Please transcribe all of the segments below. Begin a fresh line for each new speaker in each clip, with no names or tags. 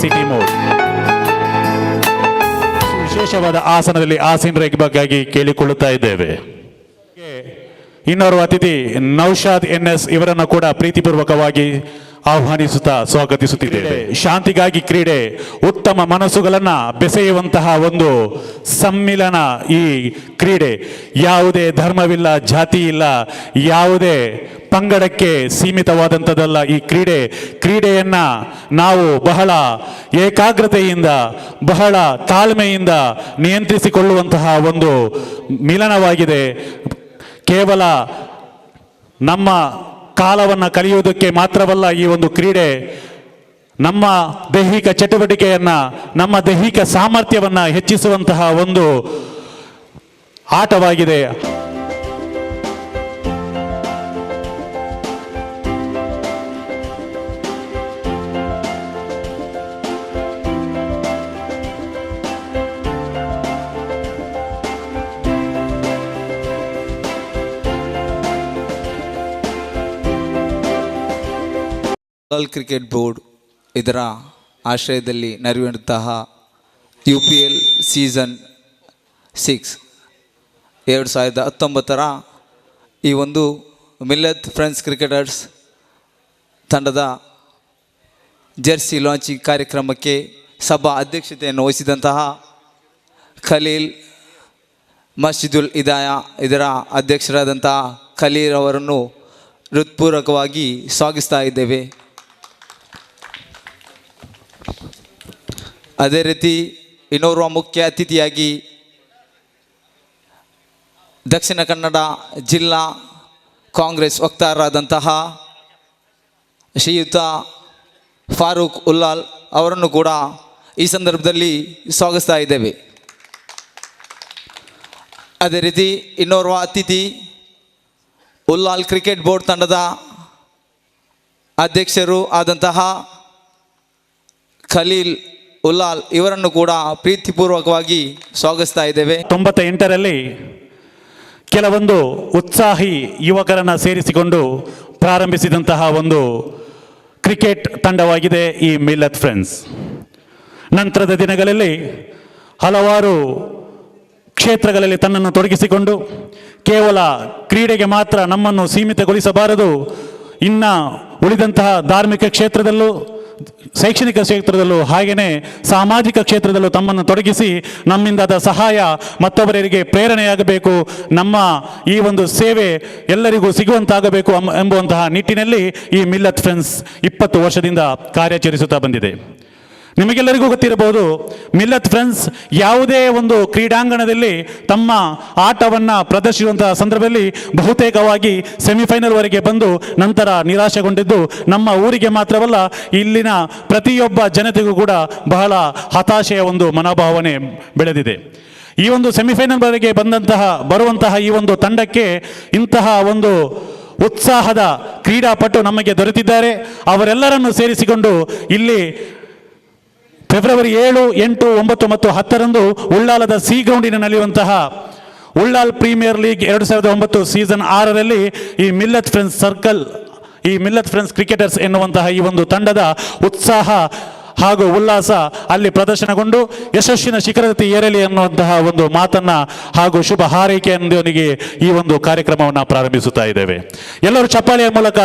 City mode. ವಿಶೇಷವಾದ ಆಸನದಲ್ಲಿ ಆಸೀನರಾಗಬೇಕಾಗಿ ಕೇಳಿಕೊಳ್ಳುತ್ತಾ ಇದ್ದೇವೆ. ಇನ್ನೋರ್ವ ಅತಿಥಿ ನೌಶಾದ್ NS ಇವರನ್ನು ಕೂಡ ಪ್ರೀತಿಪೂರ್ವಕವಾಗಿ ಆಹ್ವಾನಿಸುತ್ತಾ ಸ್ವಾಗತಿಸುತ್ತಿದ್ದೇವೆ. ಶಾಂತಿಗಾಗಿ ಕ್ರೀಡೆ, ಉತ್ತಮ ಮನಸ್ಸುಗಳನ್ನು ಬೆಸೆಯುವಂತಹ ಒಂದು ಸಮ್ಮಿಲನ ಈ ಕ್ರೀಡೆ. ಯಾವುದೇ ಧರ್ಮವಿಲ್ಲ, ಜಾತಿ ಇಲ್ಲ, ಯಾವುದೇ ಪಂಗಡಕ್ಕೆ ಸೀಮಿತವಾದಂಥದ್ದಲ್ಲ ಈ ಕ್ರೀಡೆಯನ್ನ ನಾವು ಬಹಳ ಏಕಾಗ್ರತೆಯಿಂದ, ಬಹಳ ತಾಳ್ಮೆಯಿಂದ ನಿಯಂತ್ರಿಸಿಕೊಳ್ಳುವಂತಹ ಒಂದು ಮಿಲನವಾಗಿದೆ. ಕೇವಲ ನಮ್ಮ ಕಾಲವನ್ನು ಕಲಿಯುವುದಕ್ಕೆ ಮಾತ್ರವಲ್ಲ ಈ ಒಂದು ಕ್ರೀಡೆ, ನಮ್ಮ ದೈಹಿಕ ಚಟುವಟಿಕೆಯನ್ನು, ನಮ್ಮ ದೈಹಿಕ ಸಾಮರ್ಥ್ಯವನ್ನು ಹೆಚ್ಚಿಸುವಂತಹ ಒಂದು ಆಟವಾಗಿದೆ.
ಉಲ್ಲಾಲ್ ಕ್ರಿಕೆಟ್ ಬೋರ್ಡ್ ಇದರ ಆಶ್ರಯದಲ್ಲಿ ನಡೆಯುವಂತಹ UPL ಸೀಸನ್ 6 2019 ಈ ಒಂದು ಮಿಲ್ಲತ್ ಫ್ರೆಂಡ್ಸ್ ಕ್ರಿಕೆಟರ್ಸ್ ತಂಡದ ಜೆರ್ಸಿ ಲಾಂಚಿಂಗ್ ಕಾರ್ಯಕ್ರಮಕ್ಕೆ ಸಭಾ ಅಧ್ಯಕ್ಷತೆಯನ್ನು ವಹಿಸಿದಂತಹ ಖಲೀಲ್ ಮಸ್ಜಿದುಲ್ ಹಿದಾಯ ಇದರ ಅಧ್ಯಕ್ಷರಾದಂತಹ ಖಲೀಲ್ ಅವರನ್ನು ಹೃತ್ಪೂರ್ವಕವಾಗಿ ಸ್ವಾಗತಿಸ್ತಾ ಇದ್ದೇವೆ. ಅದೇ ರೀತಿ ಇನ್ನೋರ್ವ ಮುಖ್ಯ ಅತಿಥಿಯಾಗಿ ದಕ್ಷಿಣ ಕನ್ನಡ ಜಿಲ್ಲಾ ಕಾಂಗ್ರೆಸ್ ವಕ್ತಾರರಾದಂತಹ ಶ್ರೀಯುತ ಫಾರೂಕ್ ಉಲ್ಲಾಲ್ ಅವರನ್ನು ಕೂಡ ಈ ಸಂದರ್ಭದಲ್ಲಿ ಸ್ವಾಗತಿಸ್ತಾ ಇದ್ದೇವೆ. ಅದೇ ರೀತಿ ಇನ್ನೋರ್ವ ಅತಿಥಿ ಉಲ್ಲಾಲ್ ಕ್ರಿಕೆಟ್ ಬೋರ್ಡ್ ತಂಡದ ಅಧ್ಯಕ್ಷರು ಆದಂತಹ ಖಲೀಲ್ ಉಲ್ಲಾಲ್ ಇವರನ್ನು ಕೂಡ ಪ್ರೀತಿಪೂರ್ವಕವಾಗಿ ಸ್ವಾಗತಿಸ್ತಾ ಇದ್ದೇವೆ.
98ರಲ್ಲಿ ಕೆಲವೊಂದು ಉತ್ಸಾಹಿ ಯುವಕರನ್ನು ಸೇರಿಸಿಕೊಂಡು ಪ್ರಾರಂಭಿಸಿದಂತಹ ಒಂದು ಕ್ರಿಕೆಟ್ ತಂಡವಾಗಿದೆ ಈ ಮಿಲ್ಲತ್ ಫ್ರೆಂಡ್ಸ್. ನಂತರದ ದಿನಗಳಲ್ಲಿ ಹಲವಾರು ಕ್ಷೇತ್ರಗಳಲ್ಲಿ ತನ್ನನ್ನು ತೊಡಗಿಸಿಕೊಂಡು ಕೇವಲ ಕ್ರೀಡೆಗೆ ಮಾತ್ರ ನಮ್ಮನ್ನು ಸೀಮಿತಗೊಳಿಸಬಾರದು, ಇನ್ನು ಉಳಿದಂತಹ ಧಾರ್ಮಿಕ ಕ್ಷೇತ್ರದಲ್ಲೂ, ಶೈಕ್ಷಣಿಕ ಕ್ಷೇತ್ರದಲ್ಲೂ, ಹಾಗೆಯೇ ಸಾಮಾಜಿಕ ಕ್ಷೇತ್ರದಲ್ಲೂ ತಮ್ಮನ್ನು ತೊಡಗಿಸಿ ನಮ್ಮಿಂದಾದ ಸಹಾಯ ಮತ್ತೊಬ್ಬರಿಗೆ ಪ್ರೇರಣೆಯಾಗಬೇಕು, ನಮ್ಮ ಈ ಒಂದು ಸೇವೆ ಎಲ್ಲರಿಗೂ ಸಿಗುವಂತಾಗಬೇಕು ಎಂಬುವಂತಹ ನಿಟ್ಟಿನಲ್ಲಿ ಈ ಮಿಲ್ಲತ್ ಫ್ರೆಂಡ್ಸ್ 20 ವರ್ಷದಿಂದ ಕಾರ್ಯಾಚರಿಸುತ್ತಾ ಬಂದಿದೆ. ನಿಮಗೆಲ್ಲರಿಗೂ ಗೊತ್ತಿರಬಹುದು, ಮಿಲ್ಲತ್ ಫ್ರೆಂಡ್ಸ್ ಯಾವುದೇ ಒಂದು ಕ್ರೀಡಾಂಗಣದಲ್ಲಿ ತಮ್ಮ ಆಟವನ್ನು ಪ್ರದರ್ಶಿಸುವಂತಹ ಸಂದರ್ಭದಲ್ಲಿ ಬಹುತೇಕವಾಗಿ ಸೆಮಿಫೈನಲ್ವರೆಗೆ ಬಂದು ನಂತರ ನಿರಾಶೆಗೊಂಡಿದ್ದು ನಮ್ಮ ಊರಿಗೆ ಮಾತ್ರವಲ್ಲ, ಇಲ್ಲಿನ ಪ್ರತಿಯೊಬ್ಬ ಜನತೆಗೂ ಕೂಡ ಬಹಳ ಹತಾಶೆಯ ಒಂದು ಮನೋಭಾವನೆ ಬೆಳೆದಿದೆ. ಈ ಒಂದು ಸೆಮಿಫೈನಲ್ವರೆಗೆ ಬರುವಂತಹ ಈ ಒಂದು ತಂಡಕ್ಕೆ ಇಂತಹ ಒಂದು ಉತ್ಸಾಹದ ಕ್ರೀಡಾಪಟು ನಮಗೆ ದೊರೆತಿದ್ದಾರೆ. ಅವರೆಲ್ಲರನ್ನು ಸೇರಿಸಿಕೊಂಡು ಇಲ್ಲಿ ಫೆಬ್ರವರಿ 7, 8, 9 ಮತ್ತು 10ರಂದು ಉಳ್ಳಾಲದ ಸಿ ಗ್ರೌಂಡಿನ ನಡೆಯುವಂತಹ ಉಳ್ಳಾಲ್ ಪ್ರೀಮಿಯರ್ ಲೀಗ್ 2009 ಸೀಸನ್ 6ರಲ್ಲಿ ಈ ಮಿಲ್ಲತ್ ಫ್ರೆಂಡ್ಸ್ ಕ್ರಿಕೆಟರ್ಸ್ ಎನ್ನುವಂತಹ ಈ ಒಂದು ತಂಡದ ಉತ್ಸಾಹ ಹಾಗೂ ಉಲ್ಲಾಸ ಅಲ್ಲಿ ಪ್ರದರ್ಶನಗೊಂಡು ಯಶಸ್ಸಿನ ಶಿಖರಕ್ಕೆ ಏರಲಿ ಅನ್ನುವಂತಹ ಒಂದು ಮಾತನ್ನ ಹಾಗೂ ಶುಭ ಹಾರೈಕೆಯೊಂದಿಗೆ ಈ ಒಂದು ಕಾರ್ಯಕ್ರಮವನ್ನು ಪ್ರಾರಂಭಿಸುತ್ತಾ ಇದ್ದೇವೆ. ಎಲ್ಲರೂ ಚಪ್ಪಾಳೆಯ ಮೂಲಕ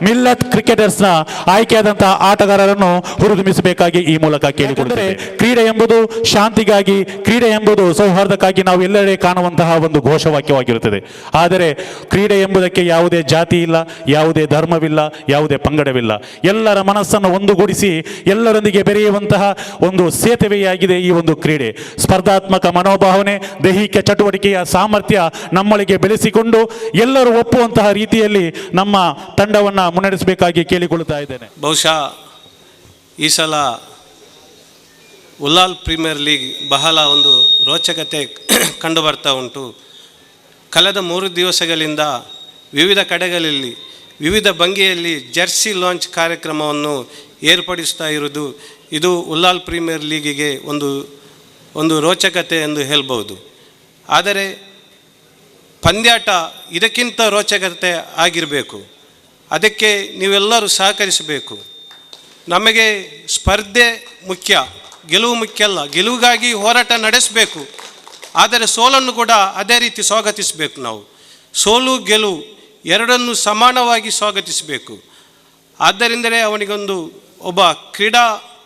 ಮಿಲ್ಲತ್ ಕ್ರಿಕೆಟರ್ಸ್ನ ಆಯ್ಕೆಯಾದಂತಹ ಆಟಗಾರರನ್ನು ಹುರಿದುಂಬಿಸಬೇಕಾಗಿ ಈ ಮೂಲಕ ಕೇಳಿಕೊಳ್ಳುತ್ತೇವೆ. ಕ್ರೀಡೆ ಎಂಬುದು ಶಾಂತಿಗಾಗಿ, ಕ್ರೀಡೆ ಎಂಬುದು ಸೌಹಾರ್ದಕ್ಕಾಗಿ ನಾವು ಎಲ್ಲೆಡೆ ಕಾಣುವಂತಹ ಒಂದು ಘೋಷವಾಕ್ಯವಾಗಿರುತ್ತದೆ. ಆದರೆ ಕ್ರೀಡೆ ಎಂಬುದಕ್ಕೆ ಯಾವುದೇ ಜಾತಿ ಇಲ್ಲ, ಯಾವುದೇ ಧರ್ಮವಿಲ್ಲ, ಯಾವುದೇ ಪಂಗಡವಿಲ್ಲ. ಎಲ್ಲರ ಮನಸ್ಸನ್ನು ಒಂದುಗೂಡಿಸಿ ಎಲ್ಲರೊಂದಿಗೆ ಬೆರೆಯುವಂತಹ ಒಂದು ಸೇತುವೆಯಾಗಿದೆ ಈ ಒಂದು ಕ್ರೀಡೆ. ಸ್ಪರ್ಧಾತ್ಮಕ ಮನೋಭಾವನೆ, ದೈಹಿಕ ಚಟುವಟಿಕೆಯ ಸಾಮರ್ಥ್ಯ ನಮ್ಮೊಳಗೆ ಬೆಳೆಸಿಕೊಂಡು ಎಲ್ಲರೂ ಒಪ್ಪುವಂತಹ ರೀತಿಯಲ್ಲಿ ನಮ್ಮ ತಂಡವನ್ನು ಮುನ್ನಡೆಸಬೇಕಾಗಿ ಕೇಳಿಕೊಳ್ಳುತ್ತಾ ಇದ್ದೇನೆ.
ಬಹುಶಃ ಈ ಸಲ ಉಲ್ಲಾಲ್ ಪ್ರೀಮಿಯರ್ ಲೀಗ್ ಬಹಳ ಒಂದು ರೋಚಕತೆ ಕಂಡು ಬರ್ತಾ ಉಂಟು. ಕಳೆದ 3 ದಿವಸಗಳಿಂದ ವಿವಿಧ ಕಡೆಗಳಲ್ಲಿ ವಿವಿಧ ಭಂಗಿಯಲ್ಲಿ ಜೆರ್ಸಿ ಲಾಂಚ್ ಕಾರ್ಯಕ್ರಮವನ್ನು ಏರ್ಪಡಿಸ್ತಾ ಇರುವುದು ಇದು ಉಲ್ಲಾಲ್ ಪ್ರೀಮಿಯರ್ ಲೀಗಿಗೆ ಒಂದು ರೋಚಕತೆ ಎಂದು ಹೇಳ್ಬೋದು. ಆದರೆ ಪಂದ್ಯಾಟ ಇದಕ್ಕಿಂತ ರೋಚಕತೆ ಆಗಿರಬೇಕು. ಅದಕ್ಕೆ ನೀವೆಲ್ಲರೂ ಸಹಕರಿಸಬೇಕು. ನಮಗೆ ಸ್ಪರ್ಧೆ ಮುಖ್ಯ, ಗೆಲುವು ಮುಖ್ಯ ಅಲ್ಲ. ಗೆಲುವಿಗಾಗಿ ಹೋರಾಟ ನಡೆಸಬೇಕು, ಆದರೆ ಸೋಲನ್ನು ಕೂಡ ಅದೇ ರೀತಿ ಸ್ವಾಗತಿಸಬೇಕು. ನಾವು ಸೋಲು ಗೆಲುವು ಎರಡನ್ನು ಸಮಾನವಾಗಿ ಸ್ವಾಗತಿಸಬೇಕು. ಆದ್ದರಿಂದಲೇ ಅವನಿಗೊಂದು ಒಬ್ಬ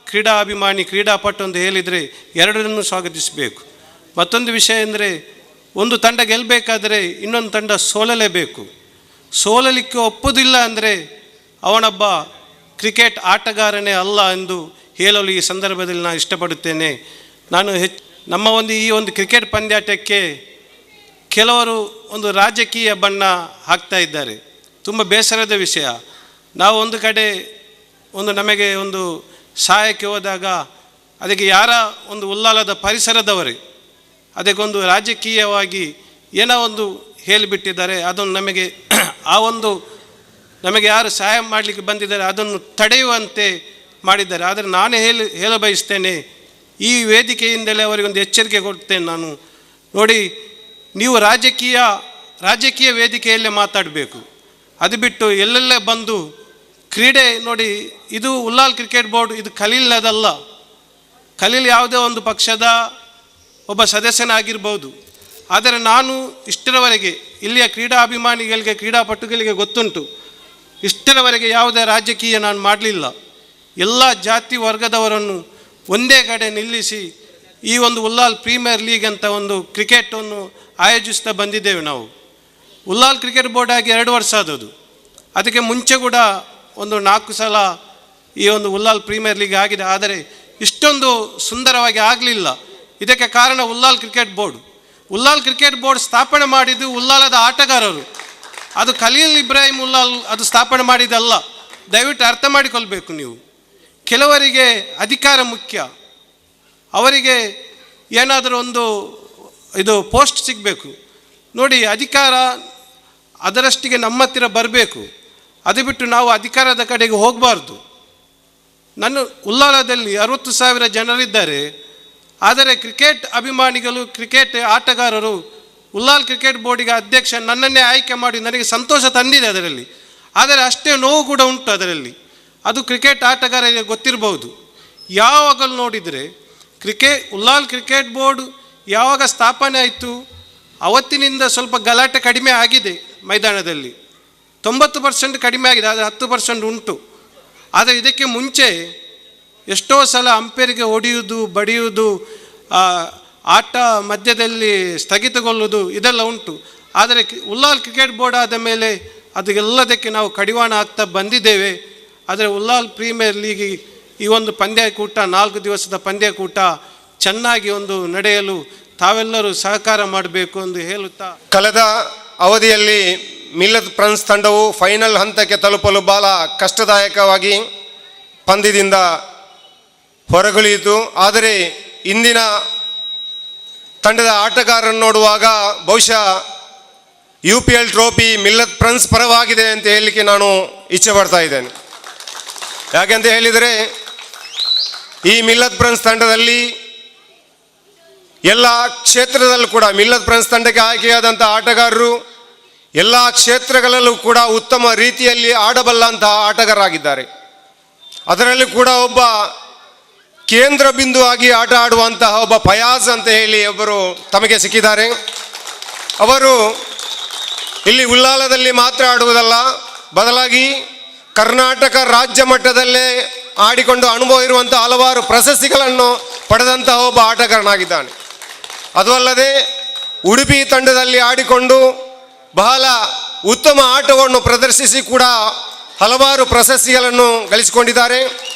ಕ್ರೀಡಾಭಿಮಾನಿ, ಕ್ರೀಡಾಪಟು ಅಂತ ಹೇಳಿದರೆ ಎರಡನ್ನೂ ಸ್ವಾಗತಿಸಬೇಕು. ಮತ್ತೊಂದು ವಿಷಯ ಅಂದರೆ, ಒಂದು ತಂಡ ಗೆಲ್ಲಬೇಕಾದರೆ ಇನ್ನೊಂದು ತಂಡ ಸೋಲಲೇಬೇಕು. ಸೋಲಲಿಕ್ಕೆ ಒಪ್ಪುವುದಿಲ್ಲ ಅಂದರೆ ಅವನೊಬ್ಬ ಕ್ರಿಕೆಟ್ ಆಟಗಾರನೇ ಅಲ್ಲ ಎಂದು ಹೇಳಲು ಈ ಸಂದರ್ಭದಲ್ಲಿ ನಾನು ಇಷ್ಟಪಡುತ್ತೇನೆ. ನಾನು ನಮ್ಮ ಈ ಒಂದು ಕ್ರಿಕೆಟ್ ಪಂದ್ಯಾಟಕ್ಕೆ ಕೆಲವರು ಒಂದು ರಾಜಕೀಯ ಬಣ್ಣ ಹಾಕ್ತಾ ಇದ್ದಾರೆ. ತುಂಬ ಬೇಸರದ ವಿಷಯ. ನಾವು ಒಂದು ಕಡೆ ನಮಗೆ ಒಂದು ಸಹಾಯಕ್ಕೆ ಹೋದಾಗ ಅದಕ್ಕೆ ಯಾರ ಒಂದು ಉಲ್ಲಾಲದ ಪರಿಸರದವರೇ ಅದಕ್ಕೊಂದು ರಾಜಕೀಯವಾಗಿ ಏನೋ ಒಂದು ಹೇಳಿಬಿಟ್ಟಿದ್ದಾರೆ. ಅದನ್ನು ನಮಗೆ ಯಾರು ಸಹಾಯ ಮಾಡಲಿಕ್ಕೆ ಬಂದಿದ್ದಾರೆ ಅದನ್ನು ತಡೆಯುವಂತೆ ಮಾಡಿದ್ದಾರೆ. ಆದರೆ ನಾನು ಹೇಳ ಬಯಸ್ತೇನೆ, ಈ ವೇದಿಕೆಯಿಂದಲೇ ಅವರಿಗೊಂದು ಎಚ್ಚರಿಕೆ ಕೊಡ್ತೇನೆ ನಾನು. ನೋಡಿ, ನೀವು ರಾಜಕೀಯ ವೇದಿಕೆಯಲ್ಲೇ ಮಾತಾಡಬೇಕು. ಅದು ಬಿಟ್ಟು ಎಲ್ಲೆಲ್ಲೇ ಬಂದು ಕ್ರೀಡೆ ನೋಡಿ, ಇದು ಉಲ್ಲಾಲ್ ಕ್ರಿಕೆಟ್ ಬೋರ್ಡ್, ಇದು ಖಲೀಲ್ನದಲ್ಲ. ಖಲೀಲ್ ಯಾವುದೇ ಒಂದು ಪಕ್ಷದ ಒಬ್ಬ ಸದಸ್ಯನಾಗಿರ್ಬೋದು. ಆದರೆ ನಾನು ಇಷ್ಟರವರೆಗೆ ಇಲ್ಲಿಯ ಕ್ರೀಡಾಭಿಮಾನಿಗಳಿಗೆ, ಕ್ರೀಡಾಪಟುಗಳಿಗೆ ಗೊತ್ತುಂಟು, ಇಷ್ಟರವರೆಗೆ ಯಾವುದೇ ರಾಜಕೀಯ ನಾನು ಮಾಡಲಿಲ್ಲ. ಎಲ್ಲ ಜಾತಿ ವರ್ಗದವರನ್ನು ಒಂದೇ ಕಡೆ ನಿಲ್ಲಿಸಿ ಈ ಒಂದು ಉಲ್ಲಾಲ್ ಪ್ರೀಮಿಯರ್ ಲೀಗ್ ಅಂತ ಒಂದು ಕ್ರಿಕೆಟನ್ನು ಆಯೋಜಿಸ್ತಾ ಬಂದಿದ್ದೇವೆ ನಾವು. ಉಲ್ಲಾಲ್ ಕ್ರಿಕೆಟ್ ಬೋರ್ಡ್ ಆಗಿ 2 ವರ್ಷ ಆದದ್ದು. ಅದಕ್ಕೆ ಮುಂಚೆ ಕೂಡ ಒಂದು 4 ಸಲ ಈ ಒಂದು ಉಲ್ಲಾಲ್ ಪ್ರೀಮಿಯರ್ ಲೀಗ್ ಆಗಿದೆ. ಆದರೆ ಇಷ್ಟೊಂದು ಸುಂದರವಾಗಿ ಆಗಲಿಲ್ಲ. ಇದಕ್ಕೆ ಕಾರಣ Ullal cricket board. Ullal cricket board ಸ್ಥಾಪನೆ ಮಾಡಿದ್ದು ಉಲ್ಲಾಲದ ಆಟಗಾರರು. ಅದು ಖಲೀಲ್ ಇಬ್ರಾಹಿಂ ಉಲ್ಲಾಲ್ ಅದು ಸ್ಥಾಪನೆ ಮಾಡಿದ್ದಲ್ಲ. ದಯವಿಟ್ಟು ಅರ್ಥ ಮಾಡಿಕೊಳ್ಬೇಕು ನೀವು. ಕೆಲವರಿಗೆ ಅಧಿಕಾರ ಮುಖ್ಯ, ಅವರಿಗೆ ಏನಾದರೂ ಒಂದು ಪೋಸ್ಟ್ ಸಿಗಬೇಕು. ನೋಡಿ, ಅಧಿಕಾರ ಅದರಷ್ಟಿಗೆ ನಮ್ಮ ಹತ್ತಿರ ಬರಬೇಕು. ಅದು ಬಿಟ್ಟು ನಾವು ಅಧಿಕಾರದ ಕಡೆಗೆ ಹೋಗಬಾರ್ದು. ಉಲ್ಲಾಲದಲ್ಲಿ 60,000 ಜನರಿದ್ದಾರೆ. ಆದರೆ ಕ್ರಿಕೆಟ್ ಅಭಿಮಾನಿಗಳು, ಕ್ರಿಕೆಟ್ ಆಟಗಾರರು ಉಲ್ಲಾಲ್ ಕ್ರಿಕೆಟ್ ಬೋರ್ಡಿಗೆ ಅಧ್ಯಕ್ಷ ನನ್ನನ್ನೇ ಆಯ್ಕೆ ಮಾಡಿ ನನಗೆ ಸಂತೋಷ ತಂದಿದೆ ಅದರಲ್ಲಿ. ಆದರೆ ಅಷ್ಟೇ ನೋವು ಕೂಡ ಉಂಟು ಅದರಲ್ಲಿ. ಅದು ಕ್ರಿಕೆಟ್ ಆಟಗಾರರಿಗೆ ಗೊತ್ತಿರಬಹುದು. ಯಾವಾಗಲೂ ನೋಡಿದರೆ ಉಲ್ಲಾಲ್ ಕ್ರಿಕೆಟ್ ಬೋರ್ಡ್ ಯಾವಾಗ ಸ್ಥಾಪನೆ ಆಯಿತು ಅವತ್ತಿನಿಂದ ಸ್ವಲ್ಪ ಗಲಾಟೆ ಕಡಿಮೆ ಆಗಿದೆ. ಮೈದಾನದಲ್ಲಿ 90% ಕಡಿಮೆ ಆಗಿದೆ, ಆದರೆ 10% ಉಂಟು. ಆದರೆ ಇದಕ್ಕೆ ಮುಂಚೆ ಎಷ್ಟೋ ಸಲ ಅಂಪೇರಿಗೆ ಹೊಡೆಯುವುದು, ಬಡಿಯುವುದು, ಆಟ ಮಧ್ಯದಲ್ಲಿ ಸ್ಥಗಿತಗೊಳ್ಳುವುದು ಇದೆಲ್ಲ ಉಂಟು. ಆದರೆ ಉಲ್ಲಾಲ್ ಕ್ರಿಕೆಟ್ ಬೋರ್ಡ್ ಆದ ಮೇಲೆ ಅದೆಲ್ಲದಕ್ಕೆ ನಾವು ಕಡಿವಾಣ ಆಗ್ತಾ ಬಂದಿದ್ದೇವೆ. ಆದರೆ ಉಲ್ಲಾಲ್ ಪ್ರೀಮಿಯರ್ ಲೀಗ್ ಈ ಒಂದು ಪಂದ್ಯಕೂಟ, 4 ದಿವಸದ ಪಂದ್ಯಕೂಟ ಚೆನ್ನಾಗಿ ನಡೆಯಲು ತಾವೆಲ್ಲರೂ ಸಹಕಾರ ಮಾಡಬೇಕು ಎಂದು ಹೇಳುತ್ತಾ,
ಕಳೆದ ಅವಧಿಯಲ್ಲಿ ಮಿಲ್ಲತ್ ಫ್ರೆಂಡ್ಸ್ ತಂಡವು ಫೈನಲ್ ಹಂತಕ್ಕೆ ತಲುಪಲು ಬಹಳ ಕಷ್ಟದಾಯಕವಾಗಿ ಪಂದ್ಯದಿಂದ ಹೊರಗುಳಿಯಿತು. ಆದರೆ ಇಂದಿನ ತಂಡದ ಆಟಗಾರರನ್ನು ನೋಡುವಾಗ ಬಹುಶಃ UPL ಟ್ರೋಫಿ ಮಿಲ್ಲತ್ ಫ್ರೆಂಡ್ಸ್ ಪರವಾಗಿದೆ ಅಂತ ಹೇಳಲಿಕ್ಕೆ ನಾನು ಇಚ್ಛೆ ಪಡ್ತಾ ಇದ್ದೇನೆ. ಯಾಕೆಂತ ಹೇಳಿದರೆ ಈ ಮಿಲ್ಲತ್ ಫ್ರೆಂಡ್ಸ್ ತಂಡದಲ್ಲಿ ಎಲ್ಲ ಕ್ಷೇತ್ರದಲ್ಲೂ ಕೂಡ ಮಿಲ್ಲತ್ ಫ್ರೆಂಡ್ಸ್ ತಂಡಕ್ಕೆ ಆಯ್ಕೆಯಾದಂಥ ಆಟಗಾರರು ಎಲ್ಲ ಕ್ಷೇತ್ರಗಳಲ್ಲೂ ಕೂಡ ಉತ್ತಮ ರೀತಿಯಲ್ಲಿ ಆಡಬಲ್ಲಂತಹ ಆಟಗಾರರಾಗಿದ್ದಾರೆ. ಅದರಲ್ಲಿ ಕೂಡ ಒಬ್ಬ ಕೇಂದ್ರ ಬಿಂದುವಾಗಿ ಆಟ ಆಡುವಂತಹ ಒಬ್ಬ ಫಯಾಜ್ ಅಂತ ಹೇಳಿ ಒಬ್ಬರು ತಮಗೆ ಸಿಕ್ಕಿದ್ದಾರೆ. ಅವರು ಇಲ್ಲಿ ಉಲ್ಲಾಲದಲ್ಲಿ ಮಾತ್ರ ಆಡುವುದಲ್ಲ, ಬದಲಾಗಿ ಕರ್ನಾಟಕ ರಾಜ್ಯ ಮಟ್ಟದಲ್ಲೇ ಆಡಿಕೊಂಡು ಅನುಭವ ಇರುವಂಥ ಹಲವಾರು ಪ್ರಶಸ್ತಿಗಳನ್ನು ಪಡೆದಂತಹ ಒಬ್ಬ ಆಟಗಾರನಾಗಿದ್ದಾನೆ. ಅದು ಅಲ್ಲದೆ ಉಡುಪಿ ತಂಡದಲ್ಲಿ ಆಡಿಕೊಂಡು ಬಹಳ ಉತ್ತಮ ಆಟವನ್ನು ಪ್ರದರ್ಶಿಸಿ ಕೂಡ ಹಲವಾರು ಪ್ರಶಸ್ತಿಗಳನ್ನು ಗಳಿಸಿಕೊಂಡಿದ್ದಾರೆ.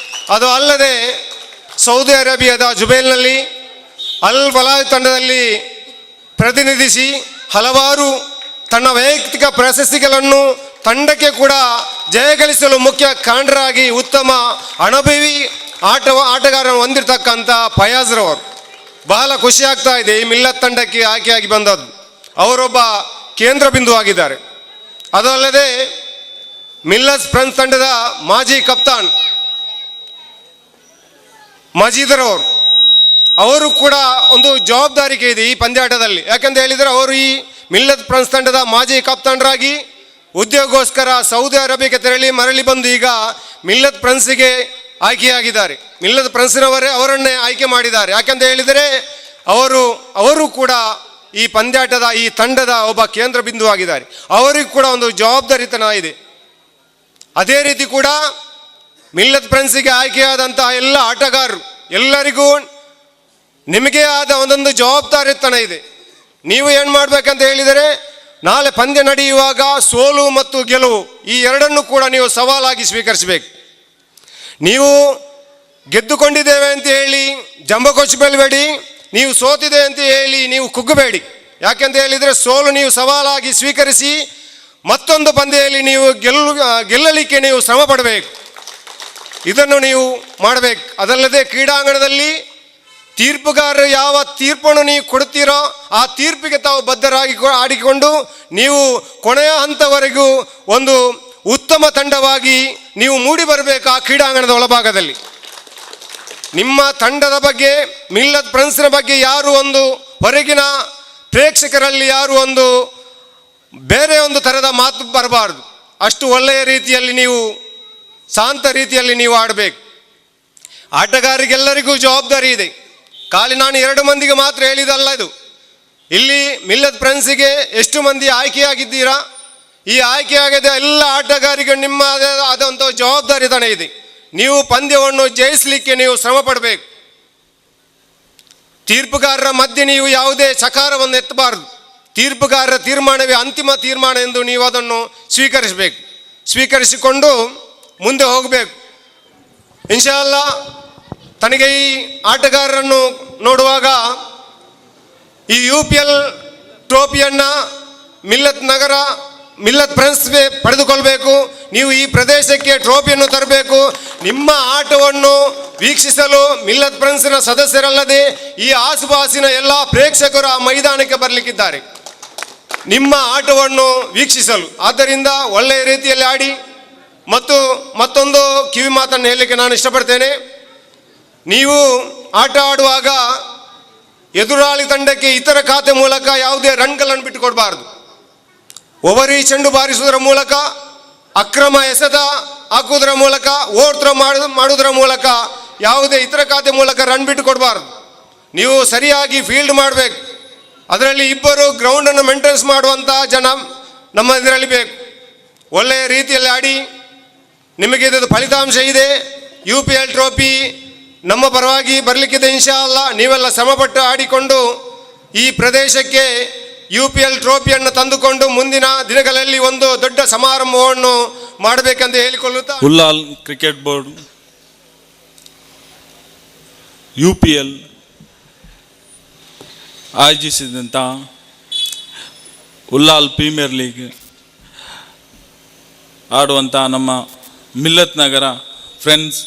ಅದು ಅಲ್ಲದೆ ಸೌದಿ ಅರೇಬಿಯಾದ ಜುಬೈಲ್ನಲ್ಲಿ ಅಲ್ ಫಲಾಹ್ ತಂಡದಲ್ಲಿ ಪ್ರತಿನಿಧಿಸಿ ಹಲವಾರು ತನ್ನ ವೈಯಕ್ತಿಕ ಪ್ರಶಸ್ತಿಗಳನ್ನು ತಂಡಕ್ಕೆ ಕೂಡ ಜಯಗಳಿಸಲು ಮುಖ್ಯ ಕಾರಣರಾಗಿ ಉತ್ತಮ ಅನುಭವಿ ಆಟಗಾರರನ್ನು ಹೊಂದಿರತಕ್ಕಂಥ ಫಯಾಜ್ರವರು. ಬಹಳ ಖುಷಿಯಾಗ್ತಾ ಇದೆ ಈ ಮಿಲ್ಲತ್ ತಂಡಕ್ಕೆ ಆಯ್ಕೆಯಾಗಿ ಬಂದದ್ದು. ಅವರೊಬ್ಬ ಕೇಂದ್ರ ಬಿಂದುವಾಗಿದ್ದಾರೆ. ಅದು ಅಲ್ಲದೆ ಮಿಲ್ಲತ್ ಫ್ರೆಂಡ್ಸ್ ತಂಡದ ಮಾಜಿ ಕಪ್ತಾನ್ ಮಜೀದ್ರವರು, ಅವರು ಕೂಡ ಒಂದು ಜವಾಬ್ದಾರಿಕೆ ಇದೆ ಈ ಪಂದ್ಯಾಟದಲ್ಲಿ. ಯಾಕೆಂತ ಹೇಳಿದರೆ ಅವರು ಈ ಮಿಲ್ಲತ್ ಫ್ರೆಂಡ್ಸ್ ತಂಡದ ಮಾಜಿ ಕಪ್ತಾನರಾಗಿ ಉದ್ಯೋಗಕ್ಕೋಸ್ಕರ ಸೌದಿ ಅರೇಬಿಯಾಕ್ಕೆ ಮರಳಿ ಬಂದು ಈಗ ಮಿಲ್ಲತ್ ಫ್ರೆಂಡ್ಸಿಗೆ ಆಯ್ಕೆಯಾಗಿದ್ದಾರೆ. ಮಿಲ್ಲತ್ ಫ್ರೆಂಡ್ಸ್ನವರೇ ಅವರನ್ನೇ ಆಯ್ಕೆ ಮಾಡಿದ್ದಾರೆ. ಯಾಕೆಂತ ಹೇಳಿದರೆ ಅವರು ಕೂಡ ಈ ಪಂದ್ಯಾಟದ ಈ ತಂಡದ ಒಬ್ಬ ಕೇಂದ್ರ ಬಿಂದುವಾಗಿದ್ದಾರೆ. ಅವರಿಗೂ ಕೂಡ ಒಂದು ಜವಾಬ್ದಾರಿತನ ಇದೆ. ಅದೇ ರೀತಿ ಕೂಡ ಮಿಲ್ಲತ್ ಫ್ರೆಂಡ್ಸಿಗೆ ಆಯ್ಕೆಯಾದಂತಹ ಎಲ್ಲ ಆಟಗಾರರು ಎಲ್ಲರಿಗೂ ನಿಮಗೆ ಆದ ಒಂದೊಂದು ಜವಾಬ್ದಾರಿತನ ಇದೆ. ನೀವು ಏನು ಮಾಡಬೇಕಂತ ಹೇಳಿದರೆ, ನಾಳೆ ಪಂದ್ಯ ನಡೆಯುವಾಗ ಸೋಲು ಮತ್ತು ಗೆಲುವು ಈ ಎರಡನ್ನೂ ಕೂಡ ನೀವು ಸವಾಲಾಗಿ ಸ್ವೀಕರಿಸಬೇಕು. ನೀವು ಗೆದ್ದುಕೊಂಡಿದ್ದೇವೆ ಅಂತ ಹೇಳಿ ಜಂಬ ಕೊಚ್ಚಬೇಡಿ, ನೀವು ಸೋತಿದೆ ಅಂತ ಹೇಳಿ ನೀವು ಕುಗ್ಗಬೇಡಿ. ಯಾಕೆಂತ ಹೇಳಿದರೆ ಸೋಲು ನೀವು ಸವಾಲಾಗಿ ಸ್ವೀಕರಿಸಿ ಮತ್ತೊಂದು ಪಂದ್ಯದಲ್ಲಿ ನೀವು ಗೆಲ್ಲಲಿಕ್ಕೆ ನೀವು ಶ್ರಮ ಪಡಬೇಕು. ಇದನ್ನು ನೀವು ಮಾಡಬೇಕು. ಅದಲ್ಲದೆ ಕ್ರೀಡಾಂಗಣದಲ್ಲಿ ತೀರ್ಪುಗಾರರು ಯಾವ ತೀರ್ಪನ್ನು ನೀವು ಕೊಡ್ತೀರೋ ಆ ತೀರ್ಪಿಗೆ ತಾವು ಬದ್ಧರಾಗಿ ಆಡಿಕೊಂಡು ನೀವು ಕೊನೆಯ ಹಂತವರೆಗೂ ಒಂದು ಉತ್ತಮ ತಂಡವಾಗಿ ನೀವು ಮೂಡಿ ಬರಬೇಕು ಆ ಕ್ರೀಡಾಂಗಣದ ಒಳಭಾಗದಲ್ಲಿ. ನಿಮ್ಮ ತಂಡದ ಬಗ್ಗೆ, ಮಿಲ್ಲತ್ ಫ್ರೆಂಡ್ಸ್ನ ಬಗ್ಗೆ ಯಾರು ಒಂದು ಹೊರಗಿನ ಪ್ರೇಕ್ಷಕರಲ್ಲಿ ಯಾರು ಒಂದು ಬೇರೆ ಒಂದು ಥರದ ಮಾತು ಬರಬಾರ್ದು. ಅಷ್ಟು ಒಳ್ಳೆಯ ರೀತಿಯಲ್ಲಿ ನೀವು ಶಾಂತ ರೀತಿಯಲ್ಲಿ ನೀವು ಆಡಬೇಕು. ಆಟಗಾರರಿಗೆಲ್ಲರಿಗೂ ಜವಾಬ್ದಾರಿ ಇದೆ. ಖಾಲಿ ನಾನು 2 ಮಂದಿಗೆ ಮಾತ್ರ ಹೇಳಿದಲ್ಲ ಇದು. ಇಲ್ಲಿ ಮಿಲ್ಲತ್ ಫ್ರೆಂಡ್ಸಿಗೆ ಎಷ್ಟು ಮಂದಿ ಆಯ್ಕೆಯಾಗಿದ್ದೀರಾ, ಈ ಆಯ್ಕೆಯಾಗದ ಎಲ್ಲ ಆಟಗಾರರಿಗೆ ನಿಮ್ಮ ಆದಂಥ ಜವಾಬ್ದಾರಿತನ ಇದೆ. ನೀವು ಪಂದ್ಯವನ್ನು ಜಯಿಸಲಿಕ್ಕೆ ನೀವು ಶ್ರಮ ಪಡಬೇಕು. ತೀರ್ಪುಗಾರರ ಮಧ್ಯೆ ನೀವು ಯಾವುದೇ ಚಕಾರವನ್ನು ಎತ್ತಬಾರದು. ತೀರ್ಪುಗಾರರ ತೀರ್ಮಾನವೇ ಅಂತಿಮ ತೀರ್ಮಾನ ಎಂದು ನೀವು ಅದನ್ನು ಸ್ವೀಕರಿಸಬೇಕು. ಸ್ವೀಕರಿಸಿಕೊಂಡು ಮುಂದೆ ಹೋಗಬೇಕು. ಇನ್ಶಾ ಅಲ್ಲಾ ತನಗೆ ಈ ಆಟಗಾರರನ್ನು ನೋಡುವಾಗ ಈ UPL ಟ್ರೋಫಿಯನ್ನು ಮಿಲ್ಲತ್ ಫ್ರೆಂಡ್ಸ್ಗೆ ಪಡೆದುಕೊಳ್ಬೇಕು. ನೀವು ಈ ಪ್ರದೇಶಕ್ಕೆ ಟ್ರೋಫಿಯನ್ನು ತರಬೇಕು. ನಿಮ್ಮ ಆಟವನ್ನು ವೀಕ್ಷಿಸಲು ಮಿಲ್ಲತ್ ಫ್ರೆಂಡ್ಸ್ನ ಸದಸ್ಯರಲ್ಲದೆ ಈ ಆಸುಪಾಸಿನ ಎಲ್ಲ ಪ್ರೇಕ್ಷಕರು ಆ ಮೈದಾನಕ್ಕೆ ಬರಲಿಕ್ಕಿದ್ದಾರೆ ನಿಮ್ಮ ಆಟವನ್ನು ವೀಕ್ಷಿಸಲು. ಆದ್ದರಿಂದ ಒಳ್ಳೆಯ ರೀತಿಯಲ್ಲಿ ಆಡಿ. ಮತ್ತು ಮತ್ತೊಂದು ಕಿವಿ ಮಾತನ್ನು ಹೇಳಲಿಕ್ಕೆ ನಾನು ಇಷ್ಟಪಡ್ತೇನೆ. ನೀವು ಆಟ ಆಡುವಾಗ ಎದುರಾಳಿ ತಂಡಕ್ಕೆ ಇತರ ಖಾತೆ ಮೂಲಕ ಯಾವುದೇ ರನ್ಗಳನ್ನು ಬಿಟ್ಟುಕೊಡಬಾರ್ದು. ಓವರಿ ಚೆಂಡು ಬಾರಿಸುವುದರ ಮೂಲಕ, ಅಕ್ರಮ ಎಸೆತ ಹಾಕುವುದರ ಮೂಲಕ, ಓವರ್ ಮಾಡುವುದರ ಮೂಲಕ ಯಾವುದೇ ಇತರ ಖಾತೆ ಮೂಲಕ ರನ್ ಬಿಟ್ಟುಕೊಡಬಾರ್ದು. ನೀವು ಸರಿಯಾಗಿ ಫೀಲ್ಡ್ ಮಾಡಬೇಕು. ಅದರಲ್ಲಿ 2 ಗ್ರೌಂಡನ್ನು ಮೇಂಟೆನೆನ್ಸ್ ಮಾಡುವಂಥ ಜನ ನಮ್ಮ ಇದರಲ್ಲಿ ಬೇಕು. ಒಳ್ಳೆಯ ರೀತಿಯಲ್ಲಿ ಆಡಿ. ನಿಮಗೆ ಇದು ಫಲಿತಾಂಶ ಇದೆ. UPL ಟ್ರೋಫಿ ನಮ್ಮ ಪರವಾಗಿ ಬರಲಿಕ್ಕಿದೆ ಇನ್ಶಾ ಅಲ್ಲಾ. ನೀವೆಲ್ಲ ಶ್ರಮಪಟ್ಟು ಆಡಿಕೊಂಡು ಈ ಪ್ರದೇಶಕ್ಕೆ UPL ಟ್ರೋಫಿಯನ್ನು ತಂದುಕೊಂಡು ಮುಂದಿನ ದಿನಗಳಲ್ಲಿ ಒಂದು ದೊಡ್ಡ ಸಮಾರಂಭವನ್ನು ಮಾಡಬೇಕೆಂದು ಹೇಳಿಕೊಳ್ಳುತ್ತಾ,
ಉಲ್ಲಾಲ್ ಕ್ರಿಕೆಟ್ ಬೋರ್ಡ್ UPL ಆಯೋಜಿಸಿದಂಥ ಉಲ್ಲಾಲ್ ಪ್ರೀಮಿಯರ್ ಲೀಗ್ ಆಡುವಂಥ ನಮ್ಮ ಮಿಲ್ಲತ್ ನಗರ ಫ್ರೆಂಡ್ಸ್.